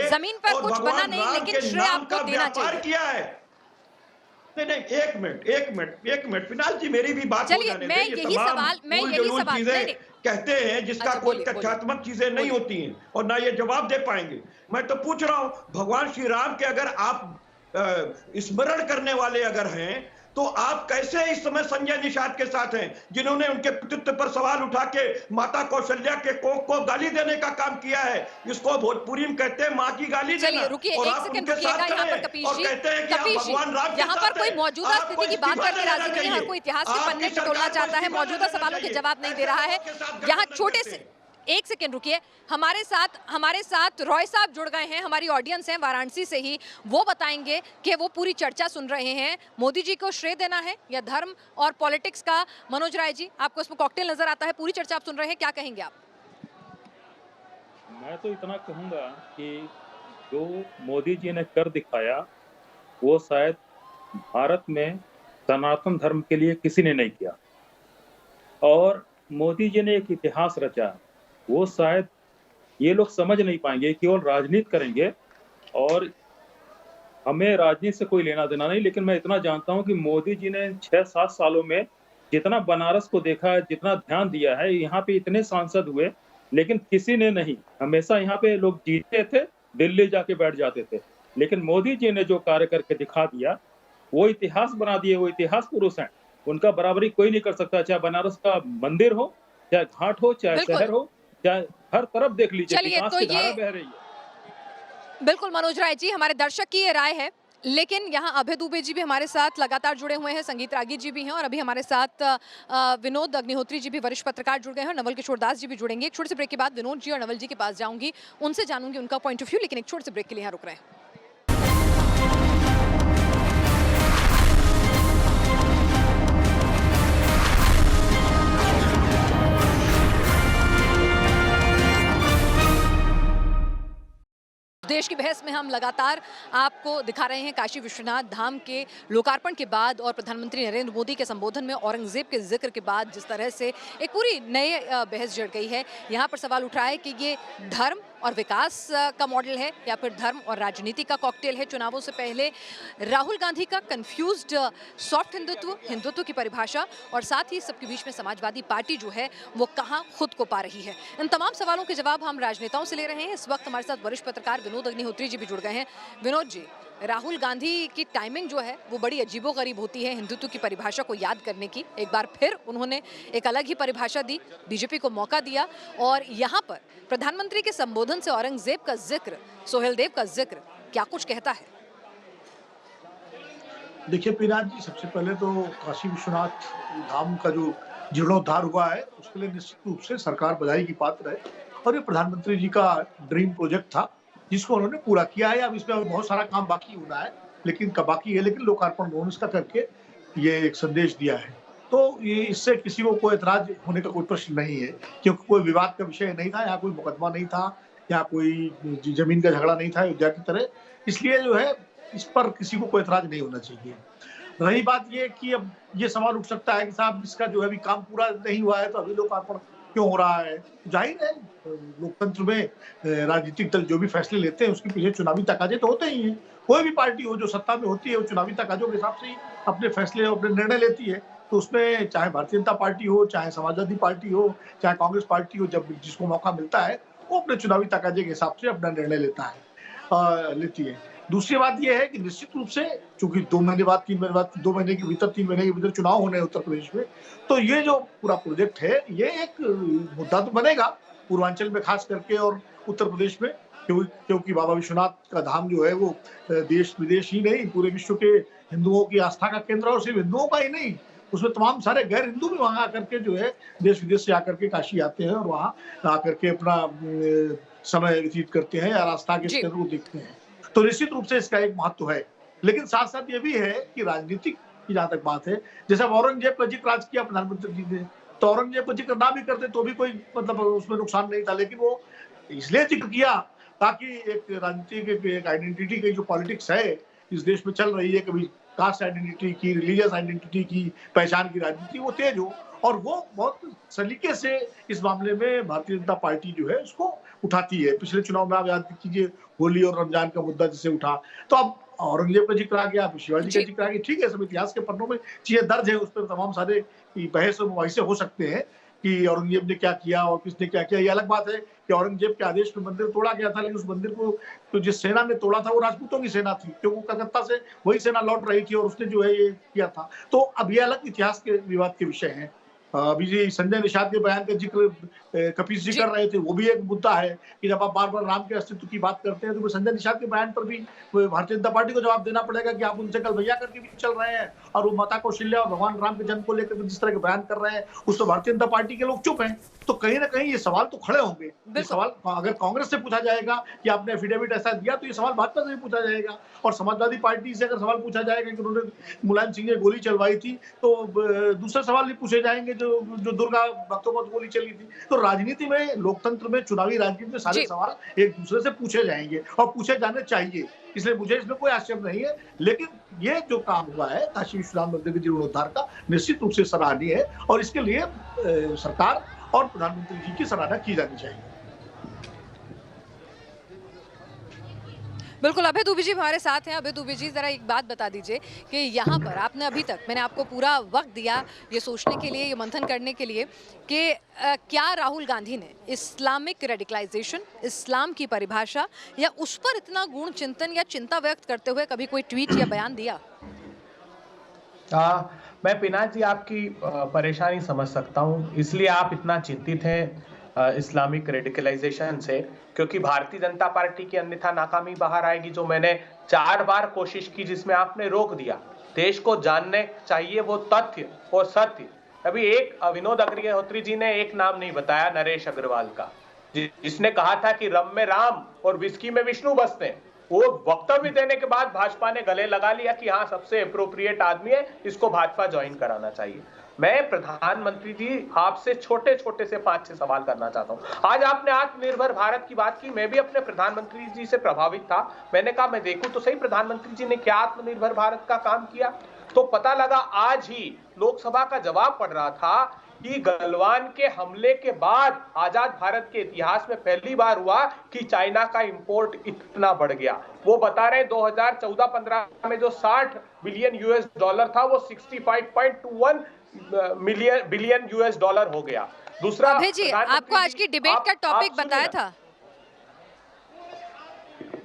Speaker 1: जमीन पर कुछ बना नहीं, लेकिन श्रेय आपको देना चाहिए।
Speaker 7: किया है। नहीं, एक मिनट पिनाक जी, मेरी भी बात हो जाने
Speaker 1: मैं यही सवाल
Speaker 7: कहते हैं जिसका कोई तथ्यात्मक चीजें नहीं होती हैं और ना ये जवाब दे पाएंगे। मैं तो पूछ रहा हूं, भगवान श्री राम के अगर आप स्मरण करने वाले अगर हैं तो आप कैसे इस समय संजय निषाद के साथ हैं, जिन्होंने उनके पितृत्व पर सवाल उठा के माता कौशल्या के कोख को गाली देने का काम किया है? इसको भोजपुरी में कहते हैं माँ की गाली देना।
Speaker 1: रुकिए, एक सेकंड रुकिएगा यहाँ पर कपीश जी। यहाँ पर कोई मौजूदा स्थिति की बात करके राजी नहीं है, कोई इतिहास के पन्ने टटोलना चाहता है, मौजूदा सवालों के जवाब नहीं दे रहा है। यहाँ छोटे से एक सेकेंड रुकिए, हमारे साथ रॉय साहब जुड़ गए हैं, हमारी ऑडियंस है वाराणसी से ही, वो बताएंगे कि वो पूरी चर्चा सुन रहे हैं, मोदी जी को श्रेय देना है या धर्म और पॉलिटिक्स का। मनोज राय जी, आपको इसमें कॉकटेल नजर आता है, पूरी चर्चा आप सुन रहे हैं, क्या कहेंगे आप?
Speaker 11: मैं तो इतना कहूंगा कि जो मोदी जी ने कर दिखाया वो शायद भारत में सनातन धर्म के लिए किसी ने नहीं किया, और मोदी जी ने एक इतिहास रचा, वो शायद ये लोग समझ नहीं पाएंगे, केवल राजनीति करेंगे और हमें राजनीति से कोई लेना देना नहीं। लेकिन मैं इतना जानता हूं कि मोदी जी ने 6-7 सालों में जितना बनारस को देखा है, जितना ध्यान दिया है, यहाँ पे इतने सांसद हुए लेकिन किसी ने नहीं। हमेशा यहाँ पे लोग जीतते थे, दिल्ली जाके बैठ जाते थे, लेकिन मोदी जी ने जो कार्य करके दिखा दिया वो इतिहास बना दिए, वो इतिहास पुरुष हैं, उनका बराबरी कोई नहीं कर सकता। चाहे बनारस का मंदिर हो, चाहे घाट हो, चाहे शहर हो, चाहे हर तरफ देख लीजिए विकास की धारा बह रही है।
Speaker 1: बिल्कुल मनोज राय जी, हमारे दर्शक की ये राय है, लेकिन यहाँ अभय दुबे जी भी हमारे साथ लगातार जुड़े हुए हैं, संगीत रागी जी भी हैं, और अभी हमारे साथ विनोद अग्निहोत्री जी भी वरिष्ठ पत्रकार जुड़ गए हैं, नवल किशोर दास जी भी जुड़ेंगे। एक छोटे से ब्रेक के बाद विनोद जी और नवल जी के पास जाऊंगी, उनसे जानूंगी उनका पॉइंट ऑफ व्यू, लेकिन एक छोटे से ब्रेक के लिए यहाँ रुक रहे हैं। देश की बहस में हम लगातार आपको दिखा रहे हैं काशी विश्वनाथ धाम के लोकार्पण के बाद और प्रधानमंत्री नरेंद्र मोदी के संबोधन में औरंगजेब के जिक्र के बाद जिस तरह से एक पूरी नई बहस जड़ गई है। यहाँ पर सवाल उठ रहा है कि ये धर्म और विकास का मॉडल है या फिर धर्म और राजनीति का कॉकटेल है। चुनावों से पहले राहुल गांधी का कंफ्यूज्ड सॉफ्ट हिंदुत्व की परिभाषा और साथ ही सबके बीच में समाजवादी पार्टी जो है वो कहाँ खुद को पा रही है। इन तमाम सवालों के जवाब हम राजनेताओं से ले रहे हैं। इस वक्त हमारे साथ वरिष्ठ पत्रकार विनोद अग्निहोत्री जी भी जुड़ गए हैं। विनोद जी, राहुल गांधी की टाइमिंग जो है वो बड़ी अजीबोगरीब होती है हिंदुत्व की परिभाषा को याद करने की। एक बार फिर उन्होंने एक अलग ही परिभाषा दी, बीजेपी को मौका दिया और यहाँ पर प्रधानमंत्री के संबोधन से औरंगजेब का जिक्र, सोहेलदेव का जिक्र क्या कुछ कहता है?
Speaker 12: देखिए पीनाथ जी, सबसे पहले तो काशी विश्वनाथ धाम का जो जीर्णोद्धार हुआ है उसके लिए निश्चित रूप से सरकार बधाई की पात्र है और ये प्रधानमंत्री जी का ड्रीम प्रोजेक्ट था जिसको उन्होंने पूरा किया है। अब इसमें बहुत सारा काम बाकी होना है, लेकिन लोकार्पण बोनस का करके ये एक संदेश दिया है। तो ये इससे किसी को कोई एतराज होने का कोई प्रश्न नहीं है, क्योंकि कोई विवाद का विषय नहीं था, यहाँ कोई मुकदमा नहीं था, यहाँ कोई जमीन का झगड़ा नहीं था अयोध्या की तरह। इसलिए जो है इस पर किसी को कोई एतराज नहीं होना चाहिए। रही बात ये कि अब ये सवाल उठ सकता है कि साहब इसका जो है अभी काम पूरा नहीं हुआ है तो अभी लोकार्पण क्यों हो रहा है। जाहिर है लोकतंत्र में राजनीतिक दल जो भी फैसले लेते हैं उसके पीछे चुनावी तकाजे तो होते ही हैं। कोई भी पार्टी हो जो सत्ता में होती है वो चुनावी तकाजों के हिसाब से ही अपने फैसले और अपने निर्णय लेती है। तो उसमें चाहे भारतीय जनता पार्टी हो, चाहे समाजवादी पार्टी हो, चाहे कांग्रेस पार्टी हो, जब जिसको मौका मिलता है वो अपने चुनावी तकाजे के हिसाब से अपना निर्णय लेती है। दूसरी बात यह है कि निश्चित रूप से चूंकि 2 महीने बाद 3 महीने बाद 2 महीने के भीतर 3 महीने के भीतर चुनाव होने हैं उत्तर प्रदेश में, तो ये जो पूरा प्रोजेक्ट है ये एक मुद्दा तो बनेगा पूर्वांचल में खास करके और उत्तर प्रदेश में, क्योंकि बाबा विश्वनाथ का धाम जो है वो देश विदेश ही नहीं पूरे विश्व के हिंदुओं की आस्था का केंद्र और सिर्फ हिंदुओं का ही नहीं, उसमें तमाम सारे गैर हिंदू भी वहां आकर के जो है देश विदेश से आकर के काशी आते हैं और वहां आकर के अपना समय व्यतीत करते हैं और आस्था के केंद्र को देखते हैं। तो निश्चित रूप से इसका एक महत्व है, लेकिन साथ साथ ये भी है कि राजनीतिक की जहां तक बात है, जैसे औरंगजेब का जिक्र आज किया प्रधानमंत्री जी ने, तो औरंगजेब का जिक्र ना भी करते तो भी कोई मतलब उसमें नुकसान नहीं था, लेकिन वो इसलिए जिक्र किया ताकि एक राजनीतिक एक आइडेंटिटी की जो पॉलिटिक्स है इस देश में चल रही है, कभी कास्ट आइडेंटिटी की, रिलीजियस आइडेंटिटी की, पहचान की राजनीति वो तेज हो, और वो बहुत सलीके से इस मामले में भारतीय जनता पार्टी जो है उसको उठाती है। पिछले चुनाव में आप याद कीजिए होली और रमजान का मुद्दा जिसे उठा, तो अब औरंगजेब का जिक्र आ गया, शिवाजी का जिक्र आ गया। ठीक है, सब इतिहास के पन्नों में चीजें दर्ज है, उस पर तमाम सारे बहस और मुबाहिसे हो सकते हैं कि औरंगजेब ने क्या किया और किसने क्या किया। ये अलग बात है कि औरंगजेब के आदेश में मंदिर तोड़ा गया था, लेकिन उस मंदिर को तो जिस सेना ने तोड़ा था वो राजपूतों की सेना थी, क्योंकि कलकत्ता से वही सेना लौट रही थी और उसने जो है ये किया था। तो अब ये अलग इतिहास के विवाद के विषय हैं। अभी जी संजय निषाद के बयान का जिक्र कपीस जी कर रहे थे, वो भी एक मुद्दा है कि जब आप बार बार राम के अस्तित्व की बात करते हैं तो संजय निषाद के बयान पर भी भारतीय जनता पार्टी को जवाब देना पड़ेगा कि आप उनसे कल भैया करके भी चल रहे हैं और वो माता कौशल्या और भगवान राम के जन्म को लेकर जिस तरह के बयान कर रहे हैं उस पर भारतीय जनता पार्टी के लोग चुप हैं। तो कहीं ना कहीं ये सवाल तो खड़े होंगे। ये सवाल अगर कांग्रेस से पूछा जाएगा कि आपने एफिडेविट ऐसा दिया, तो ये सवाल भाजपा से भी पूछा जाएगा, और समाजवादी पार्टी से अगर सवाल पूछा जाएगा कि उन्होंने मुलायम सिंह ने गोली चलवाई थी, तो दूसरे सवाल भी पूछे जाएंगे जो दुर्गा भक्तों पर गोली चली थी। तो राजनीति में, लोकतंत्र में, चुनावी राजनीति में सारे सवाल एक दूसरे से पूछे जाएंगे और पूछे जाने चाहिए, इसलिए मुझे इसमें कोई आश्चर्य नहीं है। लेकिन ये जो काम हुआ है काशी विश्वनाथ मंदिर के जीर्णोद्धार का, निश्चित रूप से सराहनीय है और इसके लिए सरकार और प्रधानमंत्री जी की सराहना की जानी चाहिए।
Speaker 1: बिल्कुल, अभय दुबे जी हमारे साथ हैं। अभय दुबे जी, जरा एक बात बता दीजिए कि यहाँ पर आपने अभी तक, मैंने आपको पूरा वक्त दिया ये सोचने के लिए, ये मंथन करने के लिए कि क्या राहुल गांधी ने इस्लामिक रेडिकलाइजेशन, इस्लाम की परिभाषा या उस पर इतना गूढ़ चिंतन या चिंता व्यक्त करते हुए कभी कोई ट्वीट या बयान दिया?
Speaker 9: मैं पीनाथ जी आपकी परेशानी समझ सकता हूँ, इसलिए आप इतना चिंतित हैं इस्लामिक रेडिकलाइजेशन से, क्योंकि भारतीय जनता पार्टी की अन्यथा नाकामी बाहर आएगी, जो मैंने 4 बार कोशिश की जिसमें आपने रोक दिया। देश को जानने चाहिए वो तथ्य और सत्य। अभी एक विनोद अग्निहोत्री जी ने एक नाम नहीं बताया, नरेश अग्रवाल का, जिसने कहा था कि रम में राम और विस्की में विष्णु बसते हैं। वो वक्तव्य देने के बाद भाजपा ने गले लगा लिया कि हाँ सबसे अप्रोप्रिएट आदमी है, इसको भाजपा ज्वाइन कराना चाहिए। मैं प्रधानमंत्री जी आपसे छोटे छोटे से 5-6 सवाल करना चाहता हूं। आज आपने आत्मनिर्भर भारत की बात की, मैं भी अपने प्रधानमंत्री जी से प्रभावित था। मैंने कहा मैं देखूं तो सही प्रधानमंत्री जी ने क्या आत्मनिर्भर भारत का काम किया। तो पता लगा आज ही लोकसभा का जवाब पढ़ रहा था कि गलवान के हमले के बाद आजाद भारत के इतिहास में पहली बार हुआ कि चाइना का इंपोर्ट इतना बढ़ गया। वो बता रहे 2014-15 में जो 60 बिलियन यूएस डॉलर था वो 65.21 बिलियन यूएस डॉलर हो गया। दूसरा,
Speaker 1: अभय जी, आपको आज की डिबेट का टॉपिक बताया था।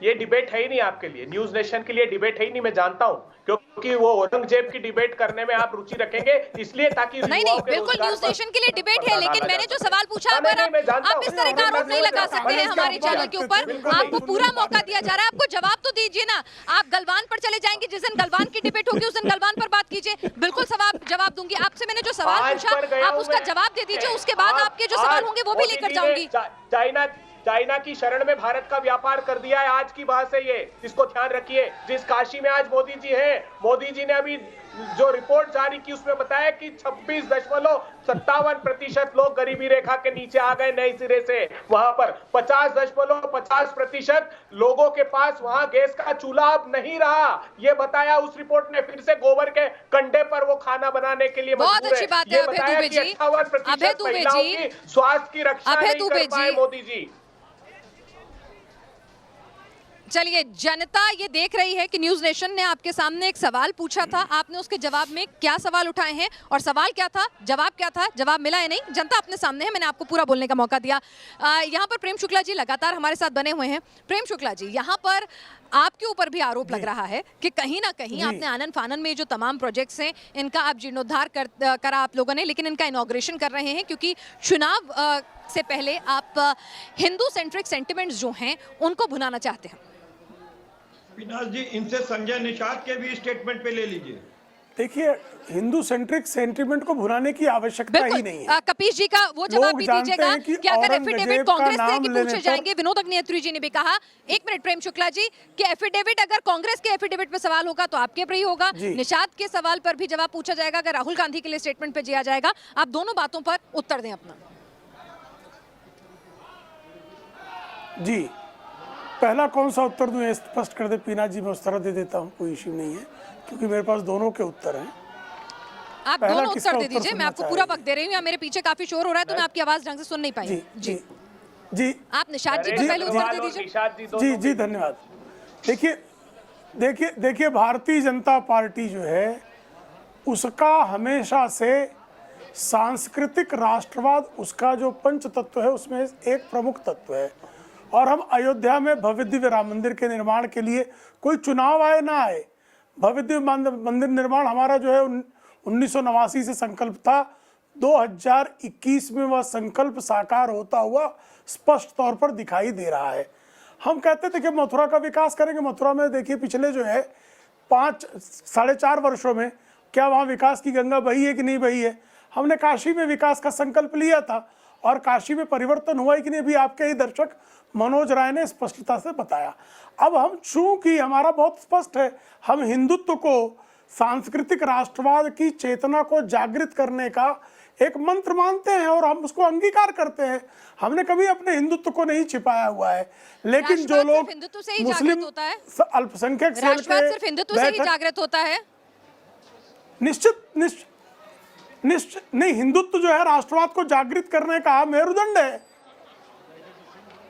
Speaker 9: ये डिबेट है ही नहीं आपके लिए, न्यूज नेशन के लिए डिबेट है ही नहीं, मैं जानता हूं, क्योंकि वो औरंगजेब की डिबेट करने में आप रुचि रखेंगे इसलिए ताकि
Speaker 1: नहीं, बिल्कुल न्यूज नेशन के लिए डिबेट है, लेकिन मैंने जो सवाल पूछा आप इस तरह का आरोप नहीं लगा सकते हैं हमारे चैनल के ऊपर। आपको पूरा मौका दिया जा रहा है, आपको जवाब तो दीजिए ना। आप गलवान पर चले जाएंगे, जिस दिन गलवान की डिबेट होगी उस दिन गलवान पर बात कीजिए। बिल्कुल जवाब दूंगी। आपसे मैंने जो सवाल पूछा आप उसका जवाब दे दीजिए, उसके बाद आपके जो सवाल होंगे वो भी लेकर जाऊंगी।
Speaker 9: चाइना की शरण में भारत का व्यापार कर दिया है, आज की बात है ये, इसको ध्यान रखिए। जिस काशी में आज मोदी जी हैं, मोदी जी ने अभी जो रिपोर्ट जारी की उसमें बताया कि 26.57% लोग गरीबी रेखा के नीचे आ गए नए सिरे से। वहां पर 50.50% लोगों के पास वहां गैस का चूल्हा अब नहीं रहा, ये बताया उस रिपोर्ट ने। फिर से गोबर के कंडे पर वो खाना बनाने के लिए
Speaker 1: बहुत अच्छी बात है अभय दुबे जी।
Speaker 9: 58% महिलाओं की स्वास्थ्य की रक्षा नहीं कर पाए मोदी जी।
Speaker 1: चलिए, जनता ये देख रही है कि न्यूज नेशन ने आपके सामने एक सवाल पूछा था, आपने उसके जवाब में क्या सवाल उठाए हैं और सवाल क्या था, जवाब क्या था, जवाब मिला है नहीं, जनता अपने सामने है। मैंने आपको पूरा बोलने का मौका दिया। यहाँ पर प्रेम शुक्ला जी लगातार हमारे साथ बने हुए हैं। प्रेम शुक्ला जी, यहाँ पर आपके ऊपर भी आरोप लग रहा है कि कहीं ना कहीं आपने आनन फानन में जो तमाम प्रोजेक्ट्स हैं इनका आप जीर्णोद्धार करा आप लोगों ने, लेकिन इनका इनॉग्रेशन कर रहे हैं क्योंकि चुनाव से पहले आप हिंदू सेंट्रिक सेंटिमेंट्स जो हैं उनको भुनाना चाहते हैं।
Speaker 7: विनाश जी, इनसे संजय निषाद के भी स्टेटमेंट पे ले लीजिए।
Speaker 8: देखिए, हिंदू सेंट्रिक सेंटिमेंट को भुनाने की आवश्यकता ही नहीं है।
Speaker 1: कपिश जी का वो जवाब भी दीजिएगा कि अगर एफिडेविट कांग्रेस से कि पूछे जाएंगे। विनोद अग्निहोत्री जी ने भी कहा, एक मिनट प्रेम शुक्ला जी, कि एफिडेविट अगर कांग्रेस के एफिडेविट पे सवाल होगा तो आपके पर ही होगा, निषाद के सवाल पर भी जवाब पूछा जाएगा अगर राहुल गांधी के लिए स्टेटमेंट पे दिया जाएगा। आप दोनों बातों पर उत्तर दें अपना।
Speaker 8: जी, पहला कौन सा उत्तर दूं स्पष्ट कर दे पीना जी, मैं उस तरह दे देता हूं, कोई इश्यू नहीं है, क्योंकि मेरे पास दोनों के उत्तर हैं।
Speaker 1: आप दोनों उत्तर दे दीजिए, मैं आपको पूरा वक्त दे रही हूँ। मेरे पीछे काफी शोर हो रहा है तो मैं आपकी आवाज ढंग से सुन नहीं पाई।
Speaker 8: जी जी जी,
Speaker 1: आप निषाद जी को पहले उत्तर दे दीजिए।
Speaker 8: जी जी, धन्यवाद। देखिए भारतीय जनता पार्टी जो है उसका हमेशा से सांस्कृतिक राष्ट्रवाद, उसका जो पंच तत्व है उसमें एक प्रमुख तत्व है। और हम अयोध्या में भव्य दिव्य राम मंदिर के निर्माण के लिए कोई चुनाव आए ना आए, भव्य दिव्य मंदिर निर्माण हमारा जो है 1989 से संकल्प था। 2021 में वह संकल्प साकार होता हुआ स्पष्ट तौर पर दिखाई दे रहा है। हम कहते थे कि मथुरा का विकास करेंगे। मथुरा में देखिए पिछले जो है 5-4.5 वर्षों में क्या वहाँ विकास की गंगा बही है कि नहीं बही है। हमने काशी में विकास का संकल्प लिया था और काशी में परिवर्तन हुआ है कि नहीं, भी आपके ही दर्शक मनोज राय ने स्पष्टता से बताया। अब हम चूंकि हमारा बहुत स्पष्ट है, हम हिंदुत्व को, सांस्कृतिक राष्ट्रवाद की चेतना को जागृत करने का एक मंत्र मानते हैं और हम उसको अंगीकार करते हैं। हमने कभी अपने हिंदुत्व को नहीं छिपाया हुआ है। लेकिन जो लोग मुस्लिम अल्पसंख्यक सेल के
Speaker 1: सिर्फ हिंदुत्व से ही जागृत होता है,
Speaker 8: निश्चित नहीं, हिंदुत्व जो है राष्ट्रवाद को जागृत करने का मेरुदंड है,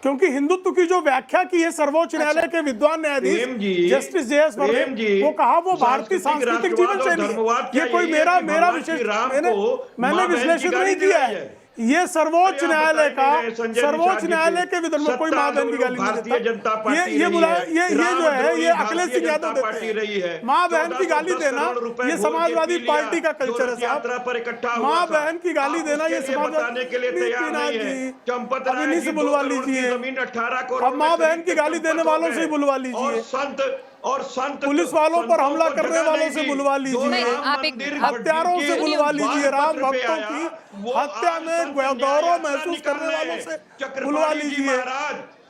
Speaker 8: क्योंकि हिंदुत्व की जो व्याख्या की है सर्वोच्च न्यायालय के विद्वान न्यायाधीश जस्टिस JS वर्मा ने, वो कहा वो भारतीय सांस्कृतिक जीवन शैली। ये कोई मेरा विशेष मैंने विश्लेषण नहीं किया है, ये सर्वोच्च न्यायालय के विद्वान, कोई माँ बहन की गाली नहीं देता। ये जो है ये अखिलेश सिंह यादव देते हैं। माँ बहन की गाली देना ये समाजवादी पार्टी का कल्चर है साहब। माँ बहन की गाली देना ये समाजवादी से बुलवा लीजिए, अब माँ बहन की गाली देने वालों से बुलवा लीजिए, और संत पुलिस वालों पर हमला करने वालों से बुलवा लीजिए, हत्यारों से बुलवा लीजिए, राम भक्तों की हत्या में गौरव महसूस करने वालों से बुलवा लीजिए।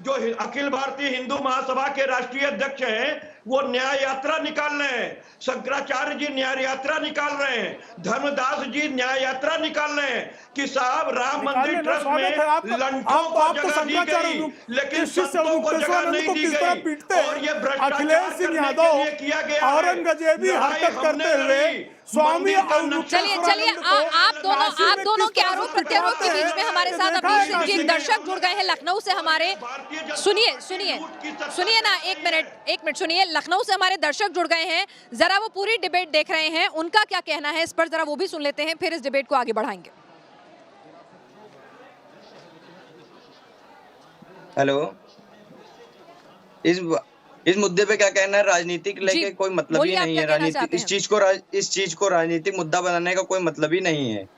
Speaker 7: जो अखिल भारतीय हिंदू महासभा के राष्ट्रीय अध्यक्ष हैं वो न्याय यात्रा निकाल रहे हैं, शंकराचार्य जी न्याय यात्रा निकाल रहे हैं, धर्मदास जी न्याय यात्रा निकाल रहे हैं कि साहब राम मंदिर ट्रस्ट में लंठों को जगह दी गई लेकिन संतों को जगह नहीं दी गई और ये भ्रष्टाचार करने के लिए किया गया है।
Speaker 8: औरंगजेबी हरकत करते हुए स्वामी
Speaker 1: चलिए आप दोनों के आरोप प्रत्यारोप के बीच में हमारे साथ अभी सिंह जी एक दर्शक जुड़ गए हैं लखनऊ से हमारे। सुनिए ना, एक मिनट सुनिए। लखनऊ से हमारे दर्शक जुड़ गए हैं, जरा वो पूरी डिबेट देख रहे हैं, उनका क्या कहना है इस पर जरा वो भी सुन लेते हैं, फिर इस डिबेट को आगे बढ़ाएंगे।
Speaker 13: हेलो, इस मुद्दे पे क्या कहना है? राजनीतिक लेके कोई मतलब ही नहीं है। राजनीति इस चीज को राजनीतिक मुद्दा बनाने का कोई मतलब ही नहीं है,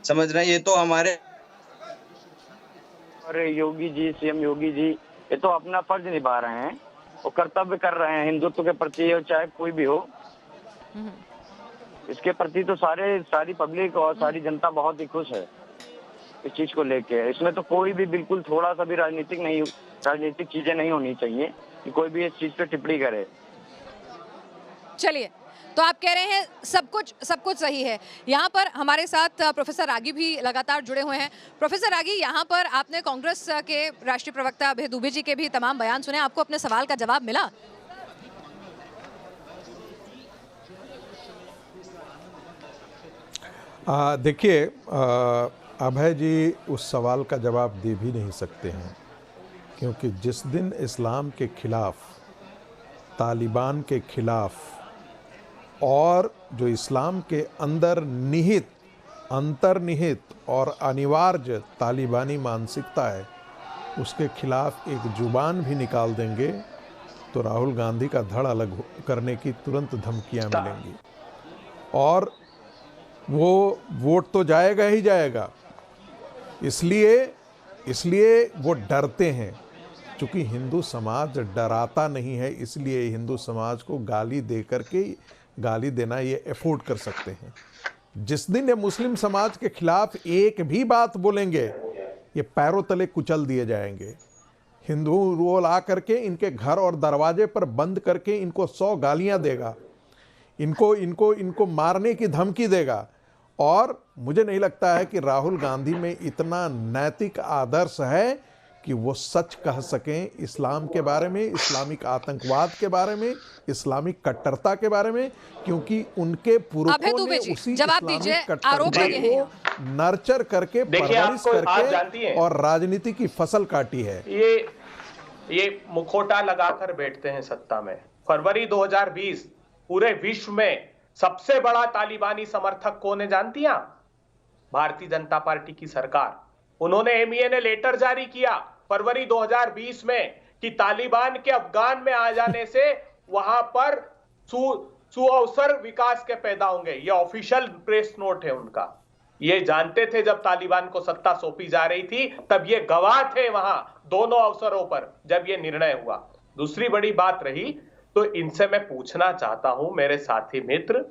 Speaker 13: समझ रहे हैं? ये तो हमारे
Speaker 14: योगी जी, सीएम योगी जी ये तो अपना फर्ज निभा रहे हैं, वो कर्तव्य कर रहे हैं हिंदुत्व के प्रति, और चाहे कोई भी हो इसके प्रति तो सारी पब्लिक और सारी जनता बहुत ही खुश है इस चीज को लेके। इसमें तो कोई भी बिल्कुल थोड़ा सा भी राजनीतिक चीजें नहीं होनी चाहिए कि कोई भी इस चीज पे टिप्पणी करे।
Speaker 1: चलिए, तो आप कह रहे हैं सब कुछ सही है। यहाँ पर हमारे साथ प्रोफेसर रागी भी लगातार जुड़े हुए हैं। प्रोफेसर रागी, यहाँ पर आपने कांग्रेस के राष्ट्रीय प्रवक्ता अभय दुबे जी के भी तमाम बयान सुने, आपको अपने सवाल का जवाब मिला?
Speaker 10: देखिए, अभय जी उस सवाल का जवाब दे भी नहीं सकते हैं, क्योंकि जिस दिन इस्लाम के खिलाफ, तालिबान के खिलाफ और जो इस्लाम के अंदर निहित, अंतर्निहित और अनिवार्य तालिबानी मानसिकता है, उसके खिलाफ एक जुबान भी निकाल देंगे तो राहुल गांधी का धड़ अलग करने की तुरंत धमकियां मिलेंगी और वो वोट तो जाएगा ही जाएगा। इसलिए वो डरते हैं। चूँकि हिंदू समाज डराता नहीं है, इसलिए हिंदू समाज को गाली देना ये अफोर्ड कर सकते हैं। जिस दिन ये मुस्लिम समाज के खिलाफ एक भी बात बोलेंगे, ये पैरों तले कुचल दिए जाएंगे। हिंदू रोल आ करके इनके घर और दरवाजे पर बंद करके इनको 100 गालियां देगा, इनको मारने की धमकी देगा। और मुझे नहीं लगता है कि राहुल गांधी में इतना नैतिक आदर्श है कि वो सच कह सकें इस्लाम के बारे में, इस्लामिक आतंकवाद के बारे में, इस्लामिक कट्टरता के बारे में, क्योंकि उनके पुरखों ने उसी इस्लामिक कट्टरता को नर्चर करके, परवरिश करके और राजनीति की फसल काटी है।
Speaker 9: ये मुखौटा लगाकर बैठते हैं सत्ता में। फरवरी 2020 पूरे विश्व में सबसे बड़ा तालिबानी समर्थक कौन है जानती हैं? भारतीय जनता पार्टी की सरकार। उन्होंने एमईए ने लेटर जारी किया फरवरी 2020 में कि तालिबान के अफगान में आ जाने से वहां पर सुअवसर विकास के पैदा होंगे। यह ऑफिशियल प्रेस नोट है उनका। ये जानते थे जब तालिबान को सत्ता सौंपी जा रही थी, तब ये गवाह थे वहां दोनों अवसरों पर जब ये निर्णय हुआ। दूसरी बड़ी बात रही, तो इनसे मैं पूछना चाहता हूं, मेरे साथी मित्र,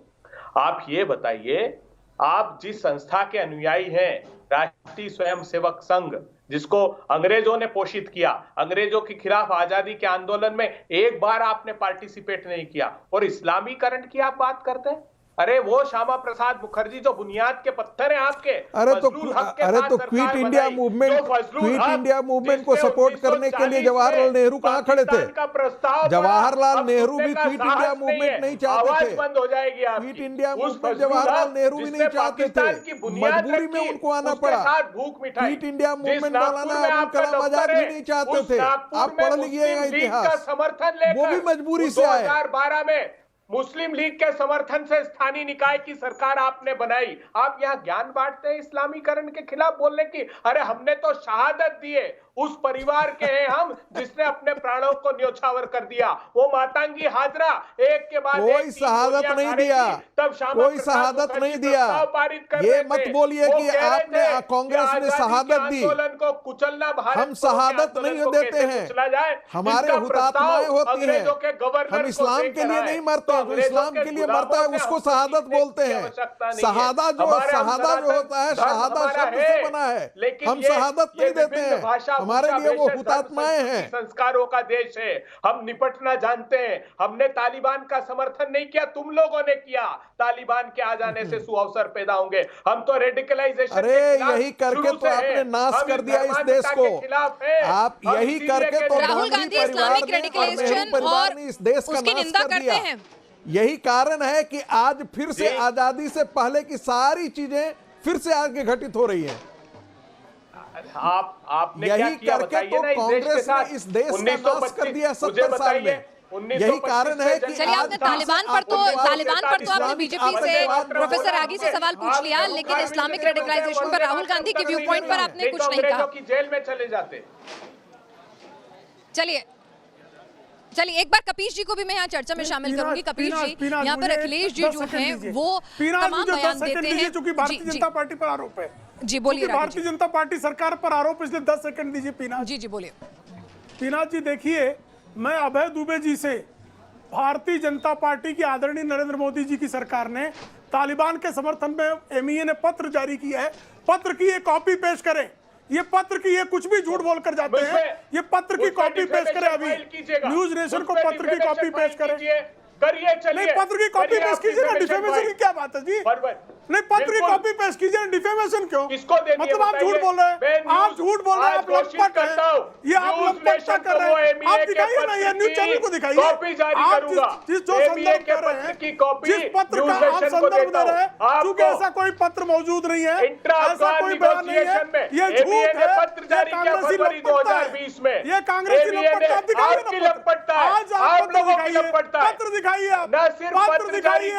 Speaker 9: आप ये बताइए, आप जिस संस्था के अनुयायी हैं, राष्ट्रीय स्वयंसेवक संघ, जिसको अंग्रेजों ने पोषित किया, अंग्रेजों के खिलाफ आजादी के आंदोलन में एक बार आपने पार्टिसिपेट नहीं किया, और इस्लामीकरण की आप बात करते हैं। अरे वो श्यामा प्रसाद मुखर्जी जो बुनियाद के पत्थर हैं आपके,
Speaker 10: अरे तो क्विट इंडिया मूवमेंट को सपोर्ट करने के लिए जवाहरलाल नेहरू कहाँ खड़े थे? जवाहरलाल नेहरू भी क्विट इंडिया मूवमेंट नहीं चाहते थे।
Speaker 9: बंद हो जाएगी
Speaker 10: quit India movement Jawaharlal Nehru भी नहीं चाहते थे, मजबूरी में उनको आना पड़ा। क्विट इंडिया मूवमेंट वाला अब्दुल कलाम आजाद भी नहीं चाहते थे। आप पढ़ लीजिएगा इतिहास, वो भी मजबूरी से आए।
Speaker 9: 2012 में मुस्लिम लीग के समर्थन से स्थानीय निकाय की सरकार आपने बनाई। आप यहाँ ज्ञान बांटते हैं इस्लामीकरण के खिलाफ बोलने की। अरे हमने तो शहादत दी है, उस परिवार के हैं हम जिसने अपने प्राणों को न्योछावर कर दिया। वो मातंगी हाजरा एक के बाद
Speaker 10: कोई शहादत नहीं दिया, कोई शहादत नहीं दिया। ये मत बोलिए कि आपने कांग्रेस ने शहादत दी। हम शहादत नहीं देते हैं, हमारे हुतात्माएं होती हैं। हम इस्लाम के लिए नहीं मरते हैं, जो इस्लाम के लिए मरता है उसको शहादत बोलते हैं। शहादा जो होता है, शहादा शब्द से बना है, हम शहादत नहीं देते हैं, हमारे लिए वो हुतात्माएं हैं।
Speaker 9: संस्कारों का देश है, हम निपटना जानते हैं। हमने तालिबान का समर्थन नहीं किया, तुम लोगों ने किया। तालिबान के आ जाने से सुअवसर पैदा होंगे। हम तो रेडिकलाइजेशन,
Speaker 10: अरे यही करके तो आपने नाश कर दिया इस देश को। आप यही करके तो
Speaker 1: राहुल गांधी इस्लामिक रेडिकलाइजेशन और
Speaker 10: इस देश का
Speaker 1: उसकी निंदा करते हैं।
Speaker 10: यही कारण है कि आज फिर से आजादी से पहले की सारी चीजें फिर से आगे घटित हो रही हैं।
Speaker 9: आपने
Speaker 10: यही करके तो कांग्रेस ने इस देश का नाश कर दिया 70 साल में। यही कारण है कि
Speaker 1: चलिए, आपने तालिबान पर तो आपने बीजेपी से प्रोफेसर रागी से सवाल पूछ लिया, लेकिन इस्लामिक रेडिकलाइजेशन पर राहुल गांधी के व्यू पॉइंट पर आपने कुछ नहीं कहा।
Speaker 9: जेल में चले जाते।
Speaker 1: चलिए एक बार कपीश जी को भी मैं यहाँ चर्चा में शामिल करूंगी। कपीश जी, यहाँ पर अखिलेश जी जो हैं वो तमाम बयान देते हैं।
Speaker 8: चूंकि भारतीय जनता पार्टी पर आरोप है।
Speaker 1: जी बोलिए।
Speaker 8: भारतीय जनता पार्टी सरकार पर आरोप, इसलिए 10 सेकंड दीजिए पीनाथ
Speaker 1: जी। बोलिए
Speaker 8: पीनाथ जी। देखिए, मैं अभय दुबे जी से, भारतीय जनता पार्टी की आदरणीय नरेंद्र मोदी जी की सरकार ने तालिबान के समर्थन में MEA ने पत्र जारी किया है, पत्र की ये कॉपी पेश करें। ये पत्र की ये कुछ भी झूठ बोल कर जाते हैं, ये पत्र की कॉपी पेश करें। अभी न्यूज नेशन को पत्र की कॉपी पेश करें।
Speaker 9: करिए, चलिए।
Speaker 8: नहीं, पत्र की कॉपी पेश कीजिए ना, डिफेमेशन की क्या बात है जी? नहीं, पत्र की कॉपी पेश कीजिए, डिफेमेशन क्यों? मतलब आप झूठ बोल रहे हैं, आप झूठ बोल रहे हैं, आप लंपट हैं, ये आप लंपटता कर रहे हैं। आप दिखाइए ना, ये न्यूज चैनल को दिखाइए। आप जिस जो संदर्भ कर रहे हैं, जिस पत्र का आप संदर्भ दे रहे हैं, क्योंकि ऐसा कोई पत्र मौजूद नहीं है, ऐसा कोई बयान नहीं है, ये झूठ है, कांग्रेसी लंपटता है, ये कांग्रेसी लंपटता। आप दिखाइए ना, आज आप पत्र दिखाइए, पत्र दिखाइए, आप पत्र दिखाइए,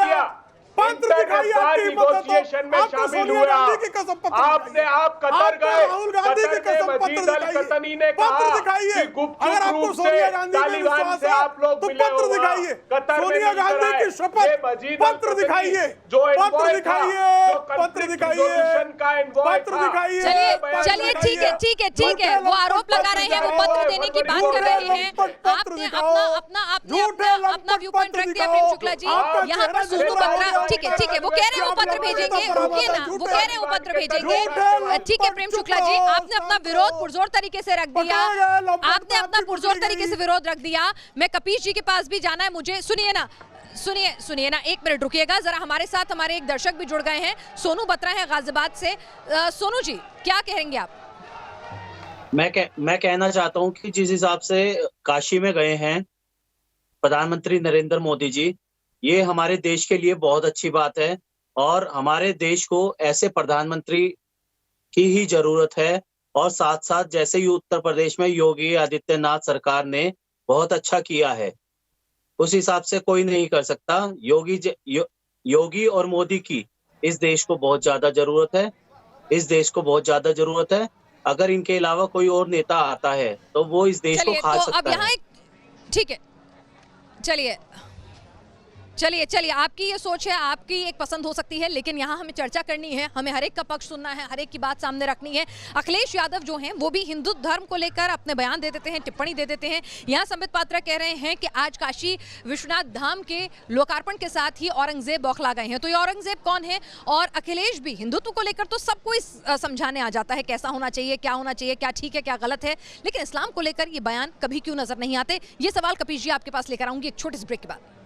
Speaker 8: पत्र दिखाइए। आपको सोनिया गांधी की कसम पत्र
Speaker 9: आपने आप कतर गए,
Speaker 8: राहुल गांधी की कसम पत्र दिखाइए, पत्र दिखाइए। अगर आपको सोनिया गांधी में विश्वास है तो पत्र दिखाइए, सोनिया गांधी की शपथ, पत्र दिखाइए, पत्र दिखाइए, पत्र दिखाइए, पत्र दिखाइए।
Speaker 1: चलिए ठीक है। वो आरोप लगा रहे हैं, वो पत्र देने की बात कर रहे हैं। आपने अपना व्यू पॉइंट रख दिया प्रेम शुक्ला जी। यहाँ पर सोनू बत्रा, ठीक है, वो कह रहे हैं वो पत्र भेजेंगे, रुकिए ना, वो कह रहे हैं वो पत्र भेजेंगे। ठीक है प्रेम शुक्ला जी, आपने अपना विरोध पुरजोर तरीके से रख दिया, आपने अपना पुरजोर तरीके से विरोध रख दिया। मैं कपीश जी के पास भी जाना है मुझे। सुनिए ना, एक मिनट रुकिएगा जरा। हमारे साथ हमारे एक दर्शक भी जुड़ गए हैं, सोनू बत्रा है गाजियाबाद से। सोनू जी, क्या कहेंगे आप?
Speaker 15: मैं कहना चाहता हूं कि जिस हिसाब से काशी में गए हैं प्रधानमंत्री नरेंद्र मोदी जी, ये हमारे देश के लिए बहुत अच्छी बात है और हमारे देश को ऐसे प्रधानमंत्री की ही जरूरत है। और साथ साथ जैसे ही उत्तर प्रदेश में योगी आदित्यनाथ सरकार ने बहुत अच्छा किया है, उस हिसाब से कोई नहीं कर सकता। योगी और मोदी की इस देश को बहुत ज्यादा जरूरत है, इस देश को बहुत ज्यादा जरूरत है। अगर इनके अलावा कोई और नेता आता है तो वो इस देश को खा सकता है।
Speaker 1: ठीक है, चलिए आपकी ये सोच है, आपकी एक पसंद हो सकती है, लेकिन यहाँ हमें चर्चा करनी है, हमें हर एक का पक्ष सुनना है, हर एक की बात सामने रखनी है। अखिलेश यादव जो हैं वो भी हिंदू धर्म को लेकर अपने बयान दे देते हैं, टिप्पणी दे देते हैं। यहाँ संबित पात्रा कह रहे हैं कि आज काशी विश्वनाथ धाम के लोकार्पण के साथ ही औरंगजेब बौखला गए हैं। तो ये औरंगजेब कौन है? और अखिलेश भी हिंदुत्व को लेकर तो सबको समझाने आ जाता है कैसा होना चाहिए, क्या होना चाहिए, क्या ठीक है, क्या गलत है, लेकिन इस्लाम को लेकर ये बयान कभी क्यों नजर नहीं आते? ये सवाल कपीश जी आपके पास लेकर आऊंगी एक छोटे से ब्रेक के बाद।